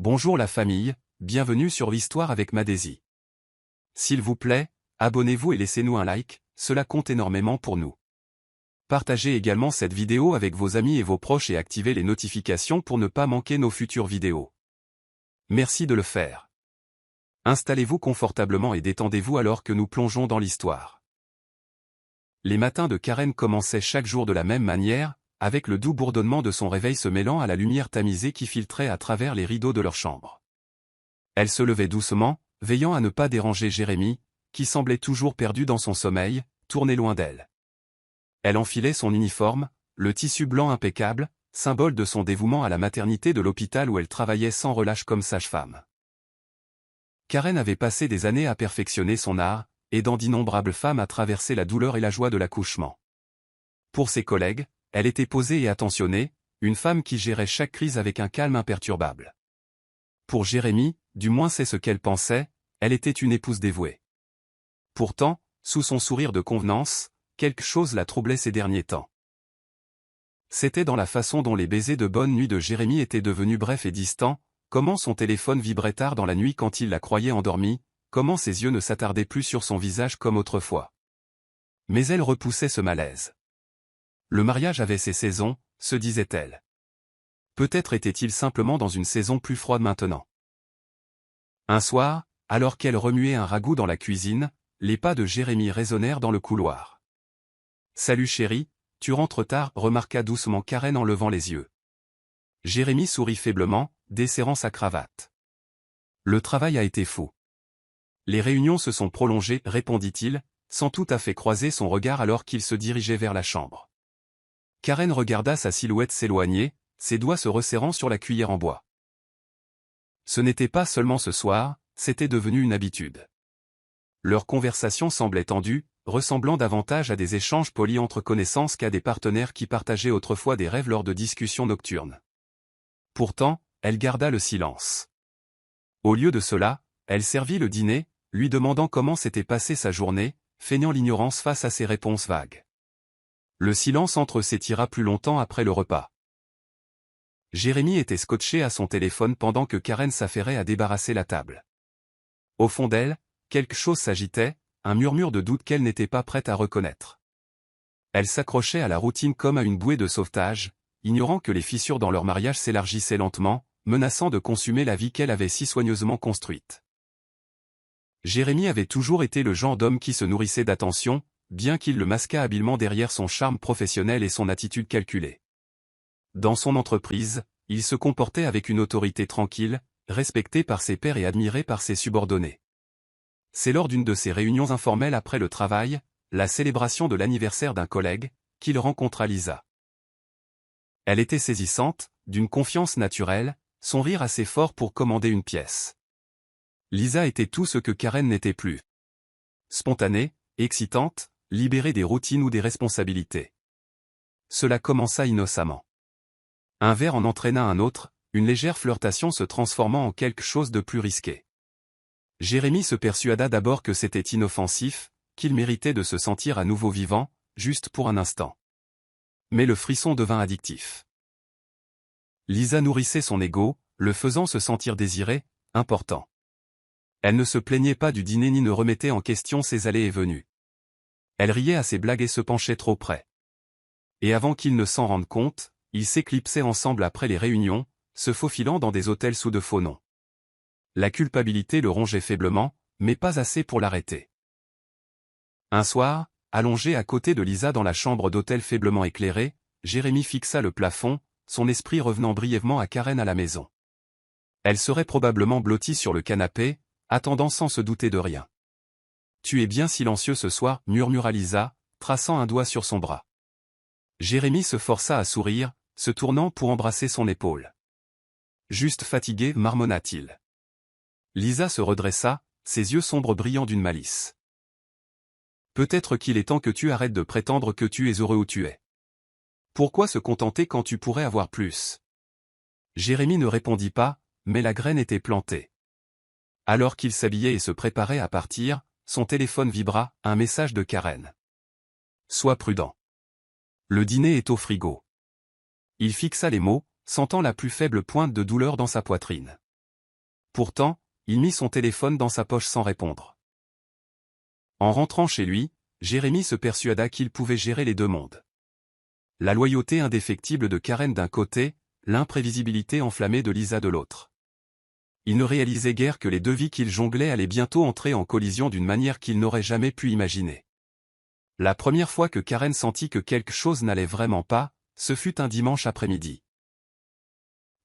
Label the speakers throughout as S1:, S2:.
S1: Bonjour la famille, bienvenue sur l'Histoire avec Madési. S'il vous plaît, abonnez-vous et laissez-nous un like, cela compte énormément pour nous. Partagez également cette vidéo avec vos amis et vos proches et activez les notifications pour ne pas manquer nos futures vidéos. Merci de le faire. Installez-vous confortablement et détendez-vous alors que nous plongeons dans l'histoire. Les matins de Karen commençaient chaque jour de la même manière, avec le doux bourdonnement de son réveil se mêlant à la lumière tamisée qui filtrait à travers les rideaux de leur chambre. Elle se levait doucement, veillant à ne pas déranger Jérémie, qui semblait toujours perdu dans son sommeil, tourné loin d'elle. Elle enfilait son uniforme, le tissu blanc impeccable, symbole de son dévouement à la maternité de l'hôpital où elle travaillait sans relâche comme sage-femme. Karen avait passé des années à perfectionner son art, aidant d'innombrables femmes à traverser la douleur et la joie de l'accouchement. Pour ses collègues, elle était posée et attentionnée, une femme qui gérait chaque crise avec un calme imperturbable. Pour Jérémie, du moins c'est ce qu'elle pensait, elle était une épouse dévouée. Pourtant, sous son sourire de convenance, quelque chose la troublait ces derniers temps. C'était dans la façon dont les baisers de bonne nuit de Jérémie étaient devenus brefs et distants, comment son téléphone vibrait tard dans la nuit quand il la croyait endormie, comment ses yeux ne s'attardaient plus sur son visage comme autrefois. Mais elle repoussait ce malaise. Le mariage avait ses saisons, se disait-elle. Peut-être était-il simplement dans une saison plus froide maintenant. Un soir, alors qu'elle remuait un ragoût dans la cuisine, les pas de Jérémie résonnèrent dans le couloir. « Salut chérie, tu rentres tard » remarqua doucement Karen en levant les yeux. Jérémie sourit faiblement, desserrant sa cravate. « Le travail a été fou. Les réunions se sont prolongées, répondit-il, sans tout à fait croiser son regard alors qu'il se dirigeait vers la chambre. Karen regarda sa silhouette s'éloigner, ses doigts se resserrant sur la cuillère en bois. Ce n'était pas seulement ce soir, c'était devenu une habitude. Leur conversation semblait tendue, ressemblant davantage à des échanges polis entre connaissances qu'à des partenaires qui partageaient autrefois des rêves lors de discussions nocturnes. Pourtant, elle garda le silence. Au lieu de cela, elle servit le dîner, lui demandant comment s'était passée sa journée, feignant l'ignorance face à ses réponses vagues. Le silence entre eux s'étira plus longtemps après le repas. Jérémie était scotché à son téléphone pendant que Karen s'affairait à débarrasser la table. Au fond d'elle, quelque chose s'agitait, un murmure de doute qu'elle n'était pas prête à reconnaître. Elle s'accrochait à la routine comme à une bouée de sauvetage, ignorant que les fissures dans leur mariage s'élargissaient lentement, menaçant de consumer la vie qu'elle avait si soigneusement construite. Jérémie avait toujours été le genre d'homme qui se nourrissait d'attention, bien qu'il le masquât habilement derrière son charme professionnel et son attitude calculée. Dans son entreprise, il se comportait avec une autorité tranquille, respecté par ses pairs et admiré par ses subordonnés. C'est lors d'une de ces réunions informelles après le travail, la célébration de l'anniversaire d'un collègue, qu'il rencontra Lisa. Elle était saisissante, d'une confiance naturelle, son rire assez fort pour commander une pièce. Lisa était tout ce que Karen n'était plus. Spontanée, excitante, libérée des routines ou des responsabilités. Cela commença innocemment. Un verre en entraîna un autre, une légère flirtation se transformant en quelque chose de plus risqué. Jérémie se persuada d'abord que c'était inoffensif, qu'il méritait de se sentir à nouveau vivant, juste pour un instant. Mais le frisson devint addictif. Lisa nourrissait son ego, le faisant se sentir désiré, important. Elle ne se plaignait pas du dîner ni ne remettait en question ses allées et venues. Elle riait à ses blagues et se penchait trop près. Et avant qu'ils ne s'en rendent compte, ils s'éclipsaient ensemble après les réunions, se faufilant dans des hôtels sous de faux noms. La culpabilité le rongeait faiblement, mais pas assez pour l'arrêter. Un soir, allongé à côté de Lisa dans la chambre d'hôtel faiblement éclairée, Jérémie fixa le plafond, son esprit revenant brièvement à Karen à la maison. Elle serait probablement blottie sur le canapé, attendant sans se douter de rien. « Tu es bien silencieux ce soir » murmura Lisa, traçant un doigt sur son bras. Jérémie se força à sourire, se tournant pour embrasser son épaule. « Juste fatigué » marmonna-t-il. Lisa se redressa, ses yeux sombres brillant d'une malice. « Peut-être qu'il est temps que tu arrêtes de prétendre que tu es heureux où tu es. Pourquoi se contenter quand tu pourrais avoir plus ?» Jérémie ne répondit pas, mais la graine était plantée. Alors qu'il s'habillait et se préparait à partir, son téléphone vibra, un message de Karen. « Sois prudent. Le dîner est au frigo. » Il fixa les mots, sentant la plus faible pointe de douleur dans sa poitrine. Pourtant, il mit son téléphone dans sa poche sans répondre. En rentrant chez lui, Jérémy se persuada qu'il pouvait gérer les deux mondes. La loyauté indéfectible de Karen d'un côté, l'imprévisibilité enflammée de Lisa de l'autre. Il ne réalisait guère que les deux vies qu'il jonglait allaient bientôt entrer en collision d'une manière qu'il n'aurait jamais pu imaginer. La première fois que Karen sentit que quelque chose n'allait vraiment pas, ce fut un dimanche après-midi.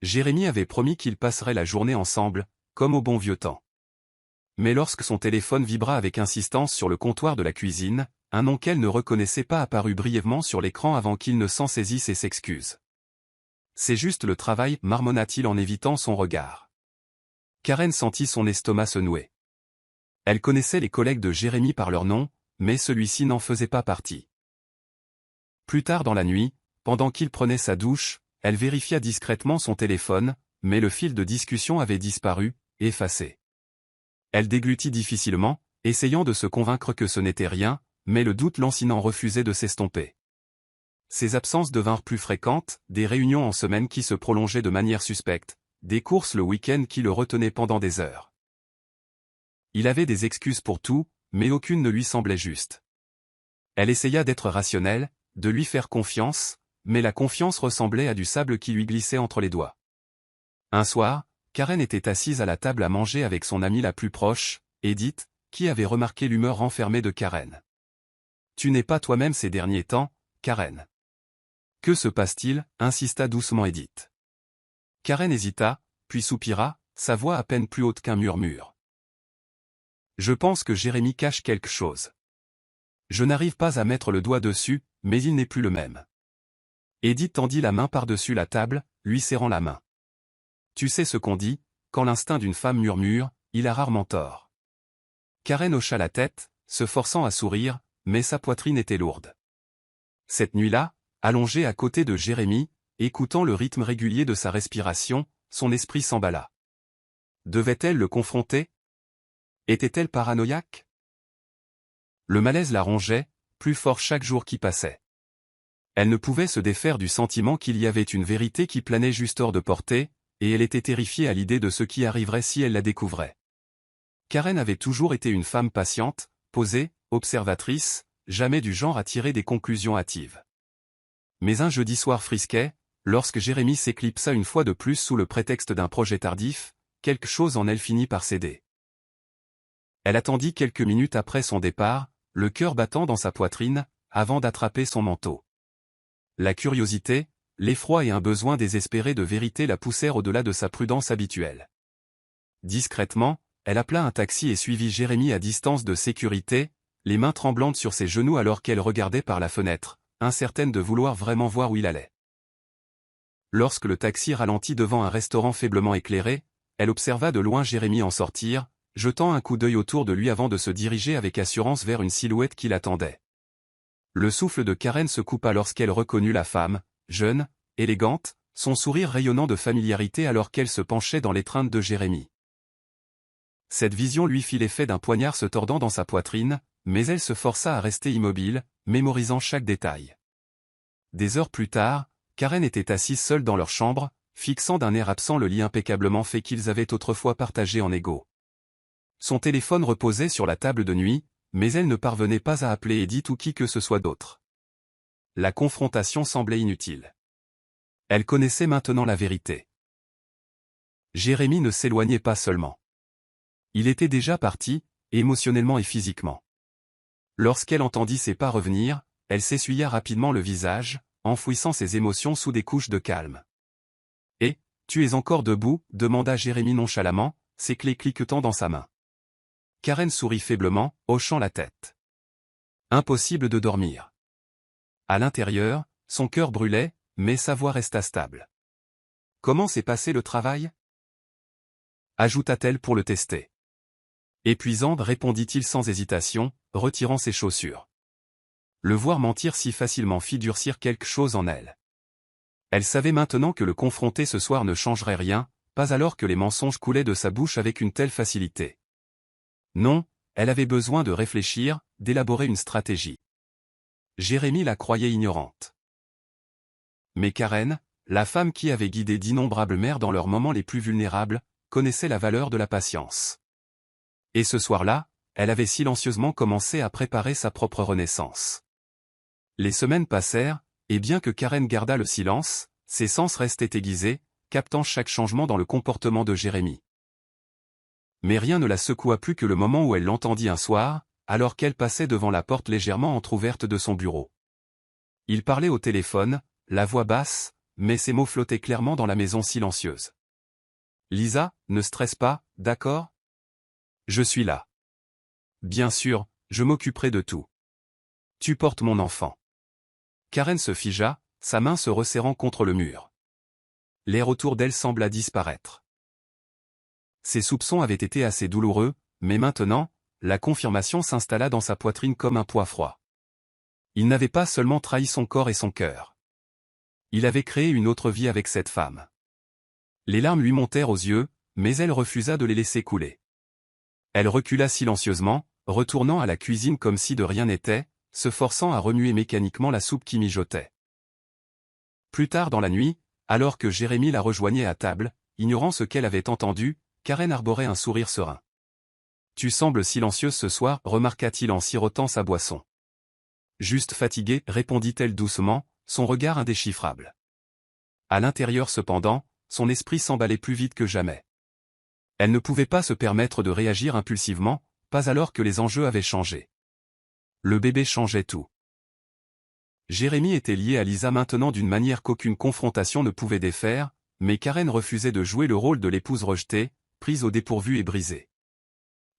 S1: Jérémy avait promis qu'ils passeraient la journée ensemble, comme au bon vieux temps. Mais lorsque son téléphone vibra avec insistance sur le comptoir de la cuisine, un nom qu'elle ne reconnaissait pas apparut brièvement sur l'écran avant qu'il ne s'en saisisse et s'excuse. « C'est juste le travail », marmonna-t-il en évitant son regard. Karen sentit son estomac se nouer. Elle connaissait les collègues de Jérémy par leur nom, mais celui-ci n'en faisait pas partie. Plus tard dans la nuit, pendant qu'il prenait sa douche, elle vérifia discrètement son téléphone, mais le fil de discussion avait disparu, effacé. Elle déglutit difficilement, essayant de se convaincre que ce n'était rien, mais le doute lancinant refusait de s'estomper. Ses absences devinrent plus fréquentes, des réunions en semaine qui se prolongeaient de manière suspecte, des courses le week-end qui le retenaient pendant des heures. Il avait des excuses pour tout, mais aucune ne lui semblait juste. Elle essaya d'être rationnelle, de lui faire confiance, mais la confiance ressemblait à du sable qui lui glissait entre les doigts. Un soir, Karen était assise à la table à manger avec son amie la plus proche, Edith, qui avait remarqué l'humeur renfermée de Karen. « Tu n'es pas toi-même ces derniers temps, Karen. »« Que se passe-t-il » insista doucement Edith. Karen hésita, puis soupira, sa voix à peine plus haute qu'un murmure. « Je pense que Jérémy cache quelque chose. Je n'arrive pas à mettre le doigt dessus, mais il n'est plus le même. » Edith tendit la main par-dessus la table, lui serrant la main. « Tu sais ce qu'on dit, quand l'instinct d'une femme murmure, il a rarement tort. » Karen hocha la tête, se forçant à sourire, mais sa poitrine était lourde. Cette nuit-là, allongée à côté de Jérémy, écoutant le rythme régulier de sa respiration, son esprit s'emballa. Devait-elle le confronter? Était-elle paranoïaque? Le malaise la rongeait, plus fort chaque jour qui passait. Elle ne pouvait se défaire du sentiment qu'il y avait une vérité qui planait juste hors de portée, et elle était terrifiée à l'idée de ce qui arriverait si elle la découvrait. Karen avait toujours été une femme patiente, posée, observatrice, jamais du genre à tirer des conclusions hâtives. Mais un jeudi soir frisquet, lorsque Jérémy s'éclipsa une fois de plus sous le prétexte d'un projet tardif, quelque chose en elle finit par céder. Elle attendit quelques minutes après son départ, le cœur battant dans sa poitrine, avant d'attraper son manteau. La curiosité, l'effroi et un besoin désespéré de vérité la poussèrent au-delà de sa prudence habituelle. Discrètement, elle appela un taxi et suivit Jérémy à distance de sécurité, les mains tremblantes sur ses genoux alors qu'elle regardait par la fenêtre, incertaine de vouloir vraiment voir où il allait. Lorsque le taxi ralentit devant un restaurant faiblement éclairé, elle observa de loin Jérémy en sortir, jetant un coup d'œil autour de lui avant de se diriger avec assurance vers une silhouette qui l'attendait. Le souffle de Karen se coupa lorsqu'elle reconnut la femme, jeune, élégante, son sourire rayonnant de familiarité alors qu'elle se penchait dans l'étreinte de Jérémy. Cette vision lui fit l'effet d'un poignard se tordant dans sa poitrine, mais elle se força à rester immobile, mémorisant chaque détail. Des heures plus tard, Karen était assise seule dans leur chambre, fixant d'un air absent le lit impeccablement fait qu'ils avaient autrefois partagé en égaux. Son téléphone reposait sur la table de nuit, mais elle ne parvenait pas à appeler Edith ou qui que ce soit d'autre. La confrontation semblait inutile. Elle connaissait maintenant la vérité. Jérémy ne s'éloignait pas seulement. Il était déjà parti, émotionnellement et physiquement. Lorsqu'elle entendit ses pas revenir, elle s'essuya rapidement le visage, enfouissant ses émotions sous des couches de calme. « Et, tu es encore debout » demanda Jérémy nonchalamment, ses clés cliquetant dans sa main. Karen sourit faiblement, hochant la tête. Impossible de dormir. À l'intérieur, son cœur brûlait, mais sa voix resta stable. « Comment s'est passé le travail » ajouta-t-elle pour le tester. Épuisant, répondit-il sans hésitation, retirant ses chaussures. Le voir mentir si facilement fit durcir quelque chose en elle. Elle savait maintenant que le confronter ce soir ne changerait rien, pas alors que les mensonges coulaient de sa bouche avec une telle facilité. Non, elle avait besoin de réfléchir, d'élaborer une stratégie. Jérémy la croyait ignorante. Mais Karen, la femme qui avait guidé d'innombrables mères dans leurs moments les plus vulnérables, connaissait la valeur de la patience. Et ce soir-là, elle avait silencieusement commencé à préparer sa propre renaissance. Les semaines passèrent, et bien que Karen gardât le silence, ses sens restaient aiguisés, captant chaque changement dans le comportement de Jérémie. Mais rien ne la secoua plus que le moment où elle l'entendit un soir, alors qu'elle passait devant la porte légèrement entr'ouverte de son bureau. Il parlait au téléphone, la voix basse, mais ses mots flottaient clairement dans la maison silencieuse. « Lisa, ne stresse pas, d'accord ? Je suis là. Bien sûr, je m'occuperai de tout. Tu portes mon enfant. » Karen se figea, sa main se resserrant contre le mur. L'air autour d'elle sembla disparaître. Ses soupçons avaient été assez douloureux, mais maintenant, la confirmation s'installa dans sa poitrine comme un poids froid. Il n'avait pas seulement trahi son corps et son cœur. Il avait créé une autre vie avec cette femme. Les larmes lui montèrent aux yeux, mais elle refusa de les laisser couler. Elle recula silencieusement, retournant à la cuisine comme si de rien n'était, se forçant à remuer mécaniquement la soupe qui mijotait. Plus tard dans la nuit, alors que Jérémie la rejoignait à table, ignorant ce qu'elle avait entendu, Karen arborait un sourire serein. « Tu sembles silencieuse ce soir, remarqua-t-il en sirotant sa boisson. « Juste fatiguée, répondit-elle doucement, son regard indéchiffrable. À l'intérieur cependant, son esprit s'emballait plus vite que jamais. Elle ne pouvait pas se permettre de réagir impulsivement, pas alors que les enjeux avaient changé. Le bébé changeait tout. Jérémie était lié à Lisa maintenant d'une manière qu'aucune confrontation ne pouvait défaire, mais Karen refusait de jouer le rôle de l'épouse rejetée, prise au dépourvu et brisée.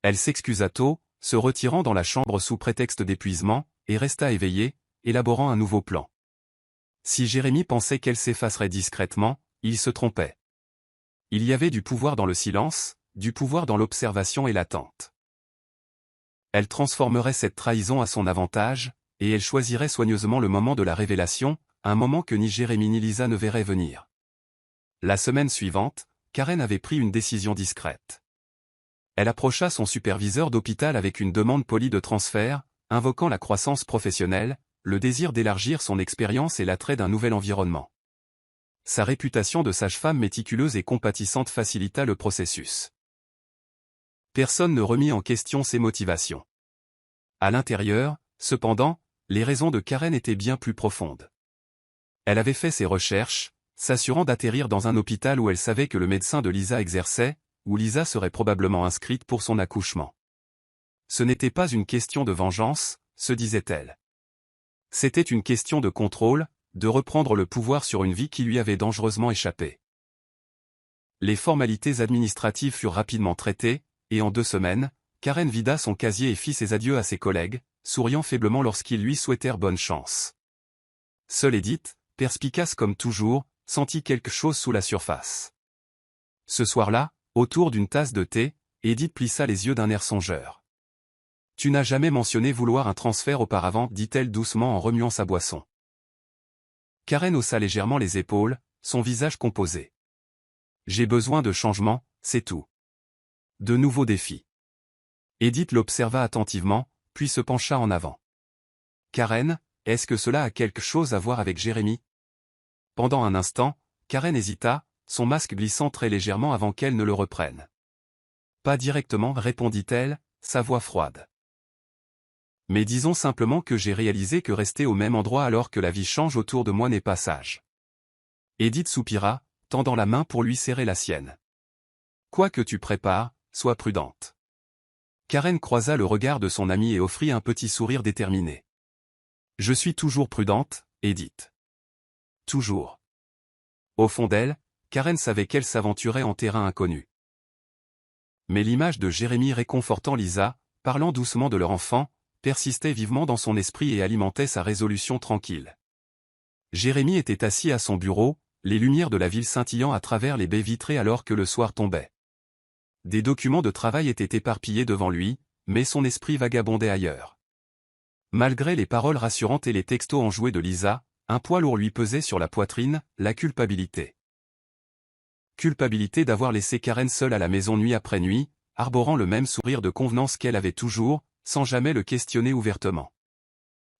S1: Elle s'excusa tôt, se retirant dans la chambre sous prétexte d'épuisement, et resta éveillée, élaborant un nouveau plan. Si Jérémie pensait qu'elle s'effacerait discrètement, il se trompait. Il y avait du pouvoir dans le silence, du pouvoir dans l'observation et l'attente. Elle transformerait cette trahison à son avantage, et elle choisirait soigneusement le moment de la révélation, un moment que ni Jérémie ni Lisa ne verraient venir. La semaine suivante, Karen avait pris une décision discrète. Elle approcha son superviseur d'hôpital avec une demande polie de transfert, invoquant la croissance professionnelle, le désir d'élargir son expérience et l'attrait d'un nouvel environnement. Sa réputation de sage-femme méticuleuse et compatissante facilita le processus. Personne ne remit en question ses motivations. À l'intérieur, cependant, les raisons de Karen étaient bien plus profondes. Elle avait fait ses recherches, s'assurant d'atterrir dans un hôpital où elle savait que le médecin de Lisa exerçait, où Lisa serait probablement inscrite pour son accouchement. Ce n'était pas une question de vengeance, se disait-elle. C'était une question de contrôle, de reprendre le pouvoir sur une vie qui lui avait dangereusement échappé. Les formalités administratives furent rapidement traitées, et en 2 semaines, Karen vida son casier et fit ses adieux à ses collègues, souriant faiblement lorsqu'ils lui souhaitèrent bonne chance. Seule Edith, perspicace comme toujours, sentit quelque chose sous la surface. Ce soir-là, autour d'une tasse de thé, Edith plissa les yeux d'un air songeur. « Tu n'as jamais mentionné vouloir un transfert auparavant, dit-elle doucement en remuant sa boisson. Karen haussa légèrement les épaules, son visage composé. « J'ai besoin de changement, c'est tout. De nouveaux défis. » Edith l'observa attentivement, puis se pencha en avant. « Karen, est-ce que cela a quelque chose à voir avec Jérémie ?» Pendant un instant, Karen hésita, son masque glissant très légèrement avant qu'elle ne le reprenne. « Pas directement, répondit-elle, sa voix froide. Mais disons simplement que j'ai réalisé que rester au même endroit alors que la vie change autour de moi n'est pas sage. » Edith soupira, tendant la main pour lui serrer la sienne. « Quoi que tu prépares, sois prudente. » Karen croisa le regard de son amie et offrit un petit sourire déterminé. « Je suis toujours prudente, Edith. Toujours. » Au fond d'elle, Karen savait qu'elle s'aventurait en terrain inconnu. Mais l'image de Jérémie réconfortant Lisa, parlant doucement de leur enfant, persistait vivement dans son esprit et alimentait sa résolution tranquille. Jérémie était assis à son bureau, les lumières de la ville scintillant à travers les baies vitrées alors que le soir tombait. Des documents de travail étaient éparpillés devant lui, mais son esprit vagabondait ailleurs. Malgré les paroles rassurantes et les textos enjoués de Lisa, un poids lourd lui pesait sur la poitrine, la culpabilité. Culpabilité d'avoir laissé Karen seule à la maison nuit après nuit, arborant le même sourire de convenance qu'elle avait toujours, sans jamais le questionner ouvertement.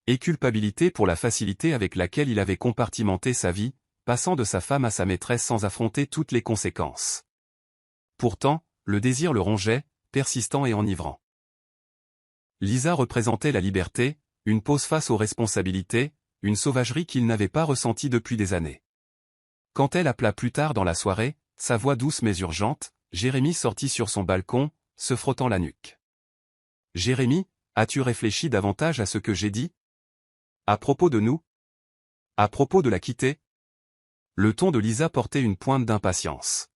S1: Et culpabilité pour la facilité avec laquelle il avait compartimenté sa vie, passant de sa femme à sa maîtresse sans affronter toutes les conséquences. Pourtant, le désir le rongeait, persistant et enivrant. Lisa représentait la liberté, une pause face aux responsabilités, une sauvagerie qu'il n'avait pas ressentie depuis des années. Quand elle appela plus tard dans la soirée, sa voix douce mais urgente, Jérémy sortit sur son balcon, se frottant la nuque. « Jérémy, as-tu réfléchi davantage à ce que j'ai dit? À propos de nous? À propos de la quitter ?» Le ton de Lisa portait une pointe d'impatience.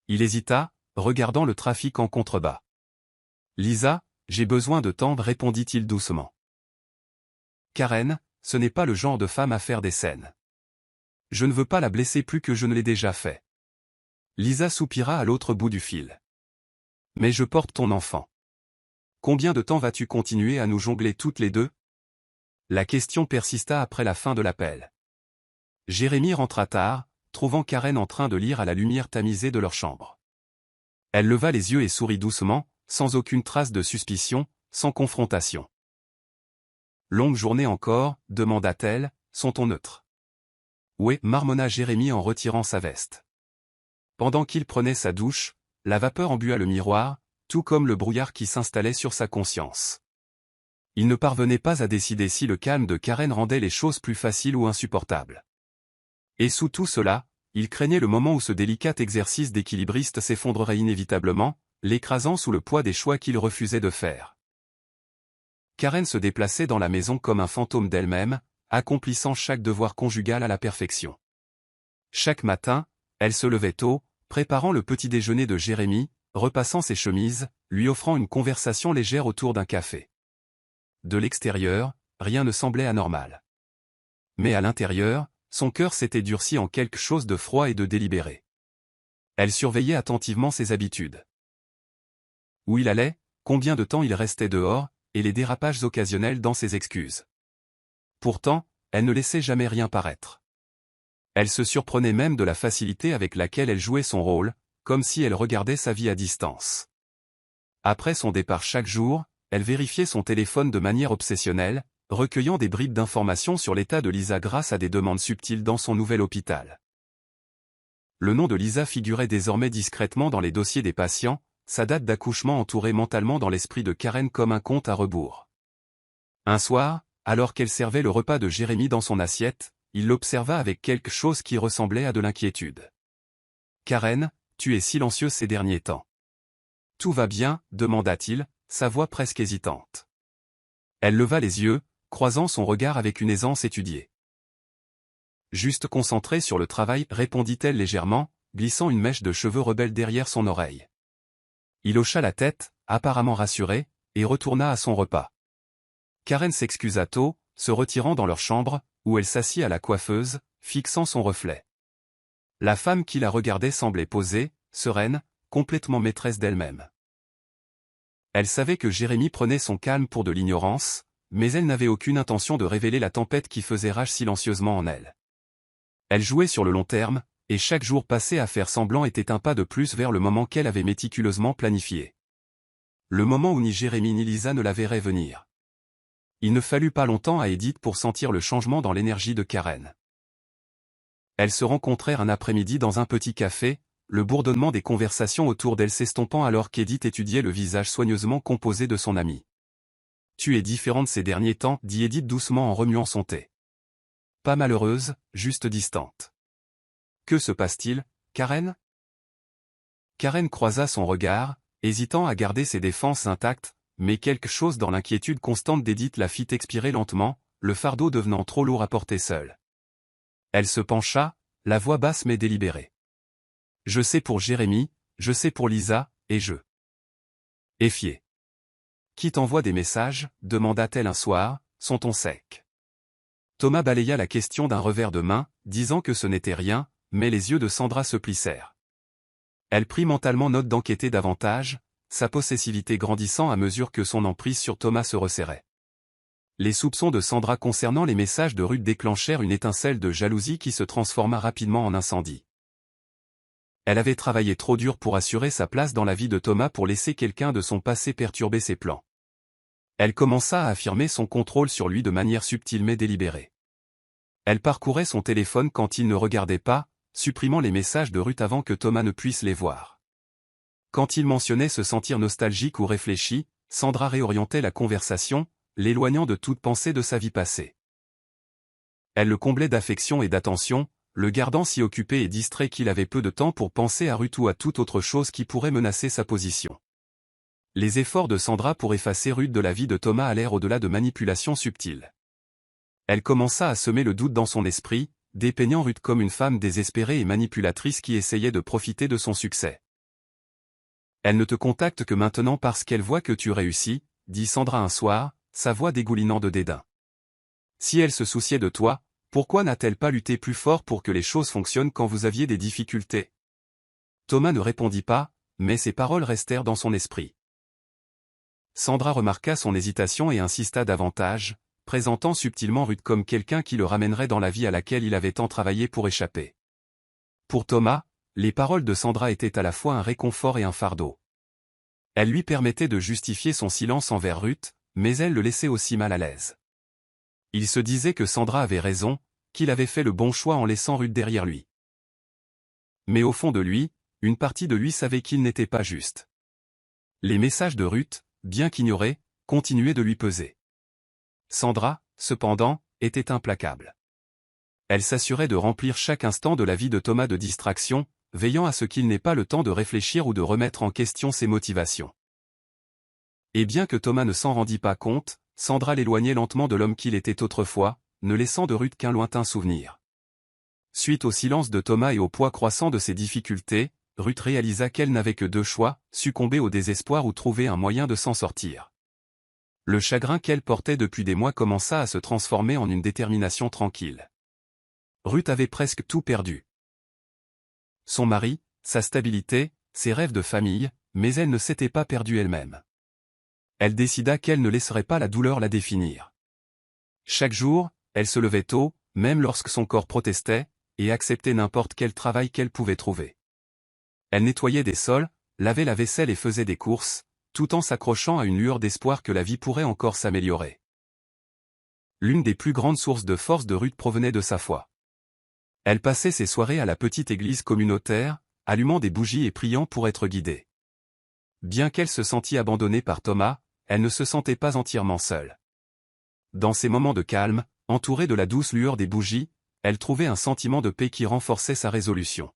S1: Il hésita, regardant le trafic en contrebas. « Lisa, j'ai besoin de temps, répondit-il doucement. Karen, ce n'est pas le genre de femme à faire des scènes. Je ne veux pas la blesser plus que je ne l'ai déjà fait. Lisa soupira à l'autre bout du fil. Mais je porte ton enfant. Combien de temps vas-tu continuer à nous jongler toutes les deux? La question persista après la fin de l'appel. Jérémy rentra tard, trouvant Karen en train de lire à la lumière tamisée de leur chambre. Elle leva les yeux et sourit doucement, sans aucune trace de suspicion, sans confrontation. Longue journée encore, demanda-t-elle, son ton neutre. Oui, marmonna Jérémy en retirant sa veste. Pendant qu'il prenait sa douche, la vapeur embua le miroir, tout comme le brouillard qui s'installait sur sa conscience. Il ne parvenait pas à décider si le calme de Karen rendait les choses plus faciles ou insupportables. Et sous tout cela, il craignait le moment où ce délicat exercice d'équilibriste s'effondrerait inévitablement, l'écrasant sous le poids des choix qu'il refusait de faire. Karen se déplaçait dans la maison comme un fantôme d'elle-même, accomplissant chaque devoir conjugal à la perfection. Chaque matin, elle se levait tôt, préparant le petit déjeuner de Jérémy, repassant ses chemises, lui offrant une conversation légère autour d'un café. De l'extérieur, rien ne semblait anormal. Mais à l'intérieur, son cœur s'était durci en quelque chose de froid et de délibéré. Elle surveillait attentivement ses habitudes. Où il allait, combien de temps il restait dehors, et les dérapages occasionnels dans ses excuses. Pourtant, elle ne laissait jamais rien paraître. Elle se surprenait même de la facilité avec laquelle elle jouait son rôle, comme si elle regardait sa vie à distance. Après son départ chaque jour, elle vérifiait son téléphone de manière obsessionnelle, recueillant des bribes d'informations sur l'état de Lisa grâce à des demandes subtiles dans son nouvel hôpital. Le nom de Lisa figurait désormais discrètement dans les dossiers des patients, sa date d'accouchement entourée mentalement dans l'esprit de Karen comme un compte à rebours. Un soir, alors qu'elle servait le repas de Jérémy dans son assiette, il l'observa avec quelque chose qui ressemblait à de l'inquiétude. « Karen, tu es silencieuse ces derniers temps. »« Tout va bien ?» demanda-t-il, sa voix presque hésitante. Elle leva les yeux, croisant son regard avec une aisance étudiée. « Juste concentrée sur le travail » répondit-elle légèrement, glissant une mèche de cheveux rebelles derrière son oreille. Il hocha la tête, apparemment rassuré, et retourna à son repas. Karen s'excusa tôt, se retirant dans leur chambre, où elle s'assit à la coiffeuse, fixant son reflet. La femme qui la regardait semblait posée, sereine, complètement maîtresse d'elle-même. Elle savait que Jérémy prenait son calme pour de l'ignorance, mais elle n'avait aucune intention de révéler la tempête qui faisait rage silencieusement en elle. Elle jouait sur le long terme, et chaque jour passé à faire semblant était un pas de plus vers le moment qu'elle avait méticuleusement planifié. Le moment où ni Jérémy ni Lisa ne la verraient venir. Il ne fallut pas longtemps à Edith pour sentir le changement dans l'énergie de Karen. Elles se rencontrèrent un après-midi dans un petit café, le bourdonnement des conversations autour d'elle s'estompant alors qu'Edith étudiait le visage soigneusement composé de son amie. « Tu es différente ces derniers temps, » dit Edith doucement en remuant son thé. « Pas malheureuse, juste distante. » « Que se passe-t-il, Karen ?» Karen croisa son regard, hésitant à garder ses défenses intactes, mais quelque chose dans l'inquiétude constante d'Edith la fit expirer lentement, le fardeau devenant trop lourd à porter seule. Elle se pencha, la voix basse mais délibérée. « Je sais pour Jérémy, je sais pour Lisa, et je. » Éfiée. « Qui t'envoie des messages ?» demanda-t-elle un soir, son ton sec. Thomas balaya la question d'un revers de main, disant que ce n'était rien, mais les yeux de Sandra se plissèrent. Elle prit mentalement note d'enquêter davantage, sa possessivité grandissant à mesure que son emprise sur Thomas se resserrait. Les soupçons de Sandra concernant les messages de Ruth déclenchèrent une étincelle de jalousie qui se transforma rapidement en incendie. Elle avait travaillé trop dur pour assurer sa place dans la vie de Thomas pour laisser quelqu'un de son passé perturber ses plans. Elle commença à affirmer son contrôle sur lui de manière subtile mais délibérée. Elle parcourait son téléphone quand il ne regardait pas, supprimant les messages de Ruth avant que Thomas ne puisse les voir. Quand il mentionnait se sentir nostalgique ou réfléchi, Sandra réorientait la conversation, l'éloignant de toute pensée de sa vie passée. Elle le comblait d'affection et d'attention, le gardant si occupé et distrait qu'il avait peu de temps pour penser à Ruth ou à toute autre chose qui pourrait menacer sa position. Les efforts de Sandra pour effacer Ruth de la vie de Thomas allèrent au-delà de manipulations subtiles. Elle commença à semer le doute dans son esprit, dépeignant Ruth comme une femme désespérée et manipulatrice qui essayait de profiter de son succès. Elle ne te contacte que maintenant parce qu'elle voit que tu réussis, dit Sandra un soir, sa voix dégoulinant de dédain. Si elle se souciait de toi, pourquoi n'a-t-elle pas lutté plus fort pour que les choses fonctionnent quand vous aviez des difficultés? Thomas ne répondit pas, mais ses paroles restèrent dans son esprit. Sandra remarqua son hésitation et insista davantage, présentant subtilement Ruth comme quelqu'un qui le ramènerait dans la vie à laquelle il avait tant travaillé pour échapper. Pour Thomas, les paroles de Sandra étaient à la fois un réconfort et un fardeau. Elles lui permettaient de justifier son silence envers Ruth, mais elles le laissaient aussi mal à l'aise. Il se disait que Sandra avait raison, qu'il avait fait le bon choix en laissant Ruth derrière lui. Mais au fond de lui, une partie de lui savait qu'il n'était pas juste. Les messages de Ruth, bien qu'ignorés, continuaient de lui peser. Sandra, cependant, était implacable. Elle s'assurait de remplir chaque instant de la vie de Thomas de distraction, veillant à ce qu'il n'ait pas le temps de réfléchir ou de remettre en question ses motivations. Et bien que Thomas ne s'en rendît pas compte, Sandra l'éloignait lentement de l'homme qu'il était autrefois, ne laissant de Ruth qu'un lointain souvenir. Suite au silence de Thomas et au poids croissant de ses difficultés, Ruth réalisa qu'elle n'avait que deux choix, succomber au désespoir ou trouver un moyen de s'en sortir. Le chagrin qu'elle portait depuis des mois commença à se transformer en une détermination tranquille. Ruth avait presque tout perdu. Son mari, sa stabilité, ses rêves de famille, mais elle ne s'était pas perdue elle-même. Elle décida qu'elle ne laisserait pas la douleur la définir. Chaque jour, elle se levait tôt, même lorsque son corps protestait, et acceptait n'importe quel travail qu'elle pouvait trouver. Elle nettoyait des sols, lavait la vaisselle et faisait des courses, tout en s'accrochant à une lueur d'espoir que la vie pourrait encore s'améliorer. L'une des plus grandes sources de force de Ruth provenait de sa foi. Elle passait ses soirées à la petite église communautaire, allumant des bougies et priant pour être guidée. Bien qu'elle se sentît abandonnée par Thomas, elle ne se sentait pas entièrement seule. Dans ces moments de calme, entourée de la douce lueur des bougies, elle trouvait un sentiment de paix qui renforçait sa résolution.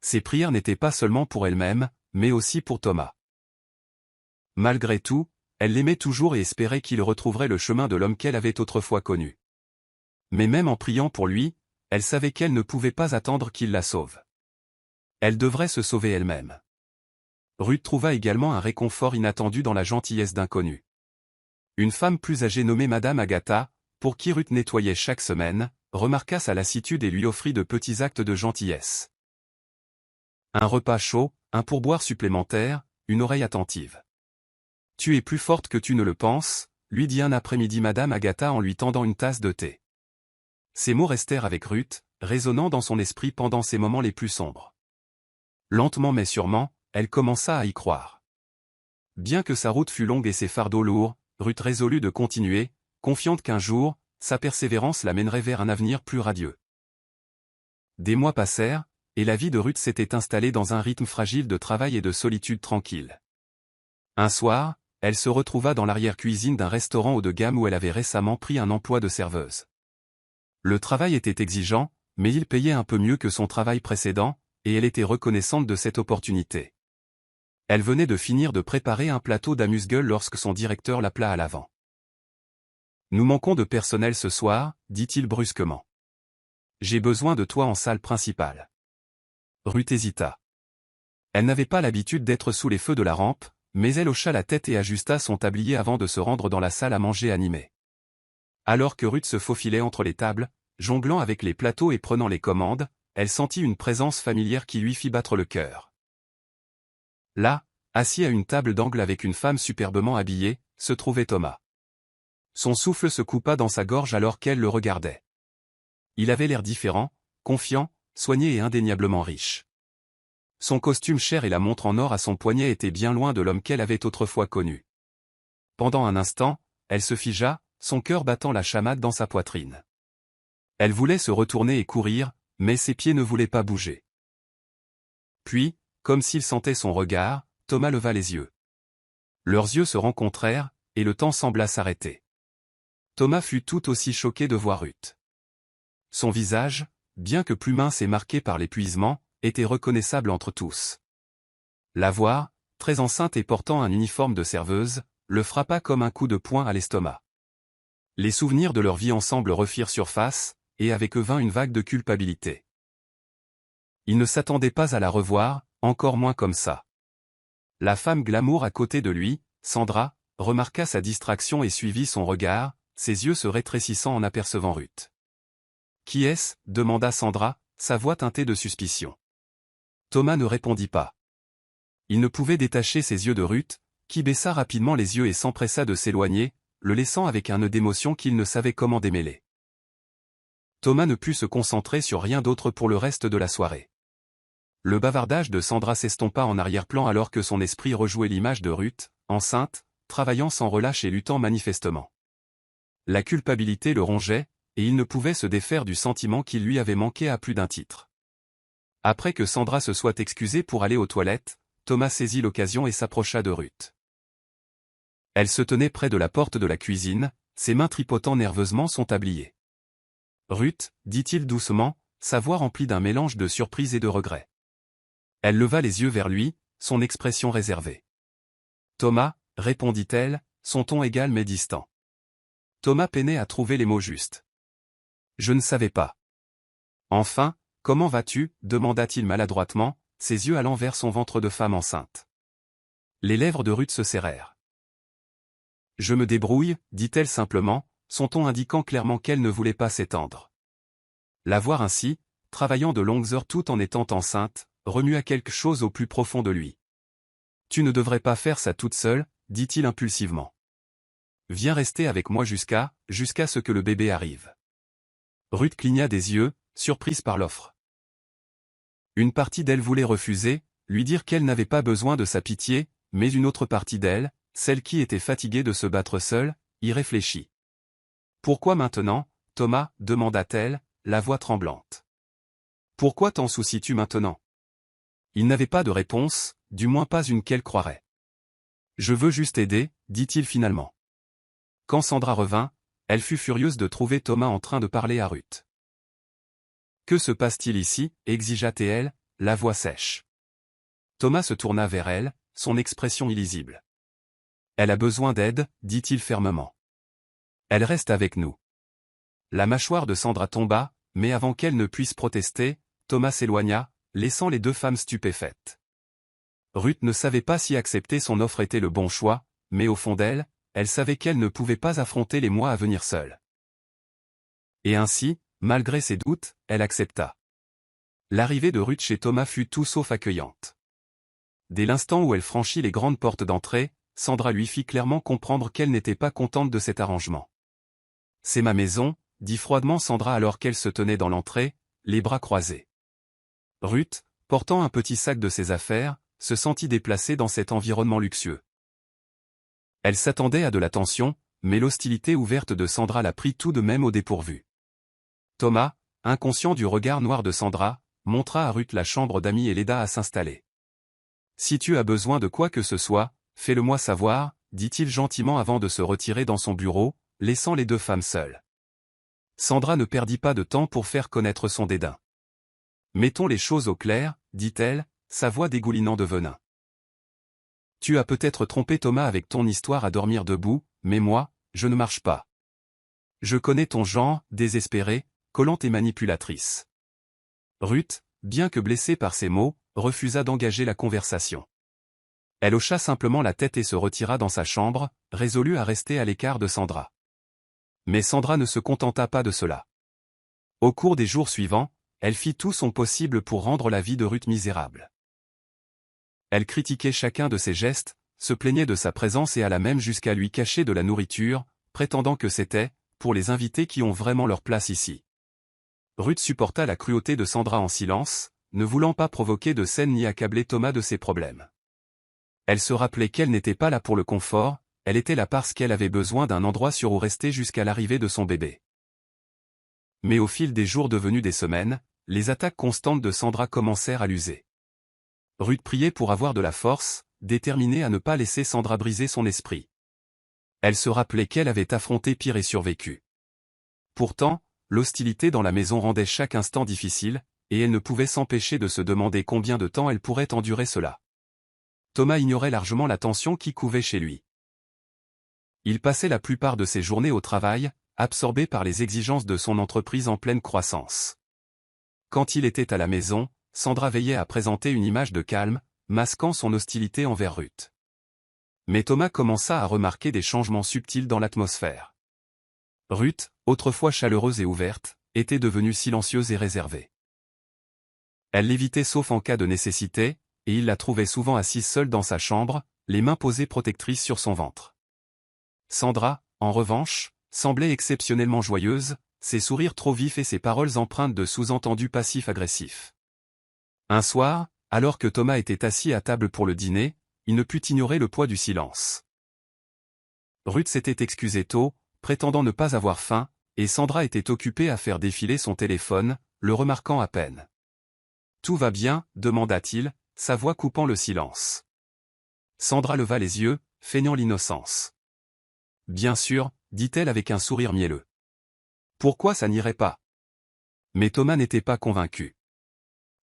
S1: Ses prières n'étaient pas seulement pour elle-même, mais aussi pour Thomas. Malgré tout, elle l'aimait toujours et espérait qu'il retrouverait le chemin de l'homme qu'elle avait autrefois connu. Mais même en priant pour lui, elle savait qu'elle ne pouvait pas attendre qu'il la sauve. Elle devrait se sauver elle-même. Ruth trouva également un réconfort inattendu dans la gentillesse d'inconnu. Une femme plus âgée nommée Madame Agatha, pour qui Ruth nettoyait chaque semaine, remarqua sa lassitude et lui offrit de petits actes de gentillesse. Un repas chaud, un pourboire supplémentaire, une oreille attentive. « Tu es plus forte que tu ne le penses », lui dit un après-midi Madame Agatha en lui tendant une tasse de thé. Ces mots restèrent avec Ruth, résonnant dans son esprit pendant ses moments les plus sombres. Lentement mais sûrement, elle commença à y croire. Bien que sa route fût longue et ses fardeaux lourds, Ruth résolut de continuer, confiante qu'un jour, sa persévérance la mènerait vers un avenir plus radieux. Des mois passèrent, et la vie de Ruth s'était installée dans un rythme fragile de travail et de solitude tranquille. Un soir, elle se retrouva dans l'arrière-cuisine d'un restaurant haut de gamme où elle avait récemment pris un emploi de serveuse. Le travail était exigeant, mais il payait un peu mieux que son travail précédent, et elle était reconnaissante de cette opportunité. Elle venait de finir de préparer un plateau d'amuse-gueule lorsque son directeur l'appela à l'avant. « Nous manquons de personnel ce soir », dit-il brusquement. « J'ai besoin de toi en salle principale. » Ruth hésita. Elle n'avait pas l'habitude d'être sous les feux de la rampe, mais elle hocha la tête et ajusta son tablier avant de se rendre dans la salle à manger animée. Alors que Ruth se faufilait entre les tables, jonglant avec les plateaux et prenant les commandes, elle sentit une présence familière qui lui fit battre le cœur. Là, assis à une table d'angle avec une femme superbement habillée, se trouvait Thomas. Son souffle se coupa dans sa gorge alors qu'elle le regardait. Il avait l'air différent, confiant, soigné et indéniablement riche. Son costume cher et la montre en or à son poignet étaient bien loin de l'homme qu'elle avait autrefois connu. Pendant un instant, elle se figea, son cœur battant la chamade dans sa poitrine. Elle voulait se retourner et courir, mais ses pieds ne voulaient pas bouger. Puis, comme s'il sentait son regard, Thomas leva les yeux. Leurs yeux se rencontrèrent, et le temps sembla s'arrêter. Thomas fut tout aussi choqué de voir Ruth. Son visage, bien que plus mince et marqué par l'épuisement, était reconnaissable entre tous. La voir, très enceinte et portant un uniforme de serveuse, le frappa comme un coup de poing à l'estomac. Les souvenirs de leur vie ensemble refirent surface, et avec eux vint une vague de culpabilité. Il ne s'attendait pas à la revoir, encore moins comme ça. La femme glamour à côté de lui, Sandra, remarqua sa distraction et suivit son regard, ses yeux se rétrécissant en apercevant Ruth. « Qui est-ce » demanda Sandra, sa voix teintée de suspicion. Thomas ne répondit pas. Il ne pouvait détacher ses yeux de Ruth, qui baissa rapidement les yeux et s'empressa de s'éloigner, le laissant avec un nœud d'émotion qu'il ne savait comment démêler. Thomas ne put se concentrer sur rien d'autre pour le reste de la soirée. Le bavardage de Sandra s'estompa en arrière-plan alors que son esprit rejouait l'image de Ruth, enceinte, travaillant sans relâche et luttant manifestement. La culpabilité le rongeait, et il ne pouvait se défaire du sentiment qu'il lui avait manqué à plus d'un titre. Après que Sandra se soit excusée pour aller aux toilettes, Thomas saisit l'occasion et s'approcha de Ruth. Elle se tenait près de la porte de la cuisine, ses mains tripotant nerveusement son tablier. « Ruth » dit-il doucement, sa voix remplie d'un mélange de surprise et de regret. Elle leva les yeux vers lui, son expression réservée. « Thomas » répondit-elle, son ton égal mais distant. Thomas peinait à trouver les mots justes. « Je ne savais pas. »« Enfin, comment vas-tu » demanda-t-il maladroitement, ses yeux allant vers son ventre de femme enceinte. Les lèvres de Ruth se serrèrent. « Je me débrouille » dit-elle simplement, son ton indiquant clairement qu'elle ne voulait pas s'étendre. La voir ainsi, travaillant de longues heures tout en étant enceinte, remua quelque chose au plus profond de lui. « Tu ne devrais pas faire ça toute seule » dit-il impulsivement. « Viens rester avec moi jusqu'à ce que le bébé arrive. » Ruth cligna des yeux, surprise par l'offre. Une partie d'elle voulait refuser, lui dire qu'elle n'avait pas besoin de sa pitié, mais une autre partie d'elle, celle qui était fatiguée de se battre seule, y réfléchit. « Pourquoi maintenant, Thomas » demanda-t-elle, la voix tremblante. « Pourquoi t'en soucies-tu maintenant » Il n'avait pas de réponse, du moins pas une qu'elle croirait. « Je veux juste aider » dit-il finalement. Quand Sandra revint, elle fut furieuse de trouver Thomas en train de parler à Ruth. « Que se passe-t-il ici » exigea-t-elle, la voix sèche. Thomas se tourna vers elle, son expression illisible. « Elle a besoin d'aide » dit-il fermement. « Elle reste avec nous. » La mâchoire de Sandra tomba, mais avant qu'elle ne puisse protester, Thomas s'éloigna, laissant les deux femmes stupéfaites. Ruth ne savait pas si accepter son offre était le bon choix, mais au fond d'elle, elle savait qu'elle ne pouvait pas affronter les mois à venir seule. Et ainsi, malgré ses doutes, elle accepta. L'arrivée de Ruth chez Thomas fut tout sauf accueillante. Dès l'instant où elle franchit les grandes portes d'entrée, Sandra lui fit clairement comprendre qu'elle n'était pas contente de cet arrangement. « C'est ma maison » dit froidement Sandra alors qu'elle se tenait dans l'entrée, les bras croisés. Ruth, portant un petit sac de ses affaires, se sentit déplacée dans cet environnement luxueux. Elle s'attendait à de l'attention, mais l'hostilité ouverte de Sandra la prit tout de même au dépourvu. Thomas, inconscient du regard noir de Sandra, montra à Ruth la chambre d'amis et l'aida à s'installer. « Si tu as besoin de quoi que ce soit, fais-le-moi savoir » dit-il gentiment avant de se retirer dans son bureau, laissant les deux femmes seules. Sandra ne perdit pas de temps pour faire connaître son dédain. « Mettons les choses au clair » dit-elle, sa voix dégoulinant de venin. « Tu as peut-être trompé Thomas avec ton histoire à dormir debout, mais moi, je ne marche pas. Je connais ton genre, désespérée, collante et manipulatrice. » Ruth, bien que blessée par ces mots, refusa d'engager la conversation. Elle hocha simplement la tête et se retira dans sa chambre, résolue à rester à l'écart de Sandra. Mais Sandra ne se contenta pas de cela. Au cours des jours suivants, elle fit tout son possible pour rendre la vie de Ruth misérable. Elle critiquait chacun de ses gestes, se plaignait de sa présence et alla même jusqu'à lui cacher de la nourriture, prétendant que c'était, pour les invités qui ont vraiment leur place ici. Ruth supporta la cruauté de Sandra en silence, ne voulant pas provoquer de scène ni accabler Thomas de ses problèmes. Elle se rappelait qu'elle n'était pas là pour le confort, elle était là parce qu'elle avait besoin d'un endroit sûr où rester jusqu'à l'arrivée de son bébé. Mais au fil des jours devenus des semaines, les attaques constantes de Sandra commencèrent à l'user. Ruth priait pour avoir de la force, déterminée à ne pas laisser Sandra briser son esprit. Elle se rappelait qu'elle avait affronté pire et survécu. Pourtant, l'hostilité dans la maison rendait chaque instant difficile, et elle ne pouvait s'empêcher de se demander combien de temps elle pourrait endurer cela. Thomas ignorait largement la tension qui couvait chez lui. Il passait la plupart de ses journées au travail, absorbé par les exigences de son entreprise en pleine croissance. Quand il était à la maison, Sandra veillait à présenter une image de calme, masquant son hostilité envers Ruth. Mais Thomas commença à remarquer des changements subtils dans l'atmosphère. Ruth, autrefois chaleureuse et ouverte, était devenue silencieuse et réservée. Elle l'évitait sauf en cas de nécessité, et il la trouvait souvent assise seule dans sa chambre, les mains posées protectrices sur son ventre. Sandra, en revanche, semblait exceptionnellement joyeuse, ses sourires trop vifs et ses paroles empreintes de sous-entendus passifs-agressifs. Un soir, alors que Thomas était assis à table pour le dîner, il ne put ignorer le poids du silence. Ruth s'était excusée tôt, prétendant ne pas avoir faim, et Sandra était occupée à faire défiler son téléphone, le remarquant à peine. « Tout va bien ?» demanda-t-il, sa voix coupant le silence. Sandra leva les yeux, feignant l'innocence. « Bien sûr », dit-elle avec un sourire mielleux. « Pourquoi ça n'irait pas ?» Mais Thomas n'était pas convaincu.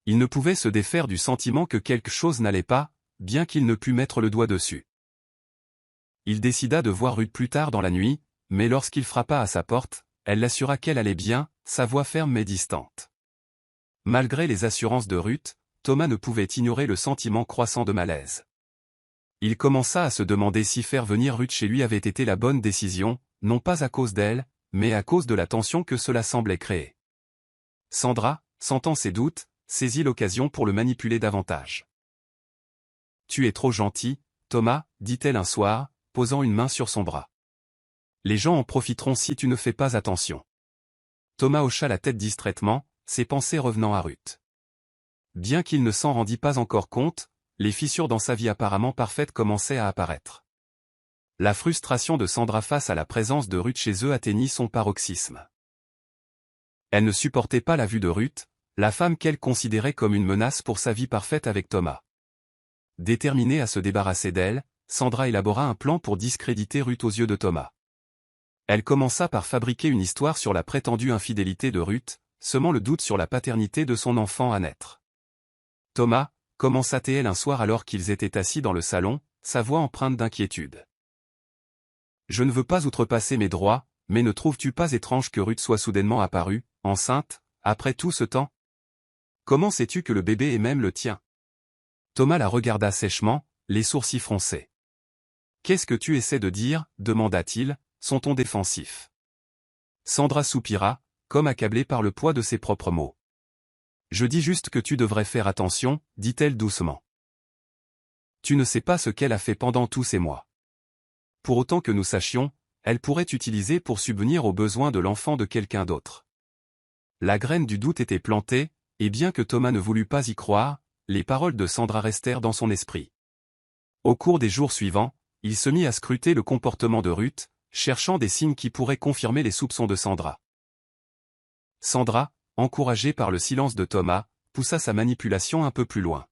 S1: Il ne pouvait se défaire du sentiment que quelque chose n'allait pas, bien qu'il ne pût mettre le doigt dessus. Il décida de voir Ruth plus tard dans la nuit, mais lorsqu'il frappa à sa porte, elle l'assura qu'elle allait bien, sa voix ferme mais distante. Malgré les assurances de Ruth, Thomas ne pouvait ignorer le sentiment croissant de malaise. Il commença à se demander si faire venir Ruth chez lui avait été la bonne décision, non pas à cause d'elle, mais à cause de la tension que cela semblait créer. Sandra, sentant ses doutes, saisit l'occasion pour le manipuler davantage. « Tu es trop gentil, Thomas, dit-elle un soir, posant une main sur son bras. Les gens en profiteront si tu ne fais pas attention. » Thomas hocha la tête distraitement, ses pensées revenant à Ruth. Bien qu'il ne s'en rendît pas encore compte, les fissures dans sa vie apparemment parfaite commençaient à apparaître. La frustration de Sandra face à la présence de Ruth chez eux atteignit son paroxysme. Elle ne supportait pas la vue de Ruth, la femme qu'elle considérait comme une menace pour sa vie parfaite avec Thomas. Déterminée à se débarrasser d'elle, Sandra élabora un plan pour discréditer Ruth aux yeux de Thomas. Elle commença par fabriquer une histoire sur la prétendue infidélité de Ruth, semant le doute sur la paternité de son enfant à naître. « Thomas » commença-t-elle un soir alors qu'ils étaient assis dans le salon, sa voix empreinte d'inquiétude. « Je ne veux pas outrepasser mes droits, mais ne trouves-tu pas étrange que Ruth soit soudainement apparue, enceinte, après tout ce temps? Comment sais-tu que le bébé est même le tien ?» Thomas la regarda sèchement, les sourcils froncés. « Qu'est-ce que tu essaies de dire ?» demanda-t-il, son ton défensif. Sandra soupira, comme accablée par le poids de ses propres mots. « Je dis juste que tu devrais faire attention, dit-elle doucement. Tu ne sais pas ce qu'elle a fait pendant tous ces mois. Pour autant que nous sachions, elle pourrait t'utiliser pour subvenir aux besoins de l'enfant de quelqu'un d'autre. » La graine du doute était plantée, et bien que Thomas ne voulût pas y croire, les paroles de Sandra restèrent dans son esprit. Au cours des jours suivants, il se mit à scruter le comportement de Ruth, cherchant des signes qui pourraient confirmer les soupçons de Sandra. Sandra, encouragée par le silence de Thomas, poussa sa manipulation un peu plus loin.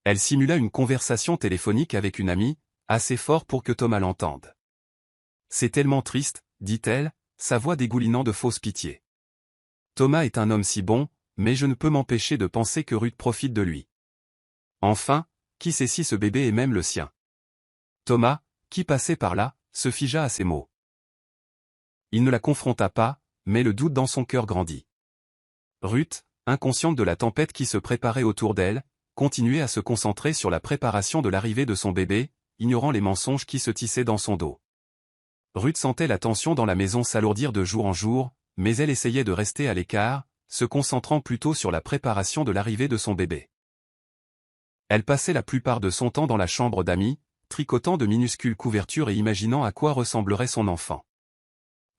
S1: Elle simula une conversation téléphonique avec une amie, assez fort pour que Thomas l'entende. « C'est tellement triste, dit-elle, sa voix dégoulinant de fausse pitié. Thomas est un homme si bon, mais je ne peux m'empêcher de penser que Ruth profite de lui. Enfin, qui sait si ce bébé est même le sien? » Thomas, qui passait par là, se figea à ces mots. Il ne la confronta pas, mais le doute dans son cœur grandit. Ruth, inconsciente de la tempête qui se préparait autour d'elle, continuait à se concentrer sur la préparation de l'arrivée de son bébé, ignorant les mensonges qui se tissaient dans son dos. Ruth sentait la tension dans la maison s'alourdir de jour en jour, mais elle essayait de rester à l'écart, se concentrant plutôt sur la préparation de l'arrivée de son bébé. Elle passait la plupart de son temps dans la chambre d'amis, tricotant de minuscules couvertures et imaginant à quoi ressemblerait son enfant.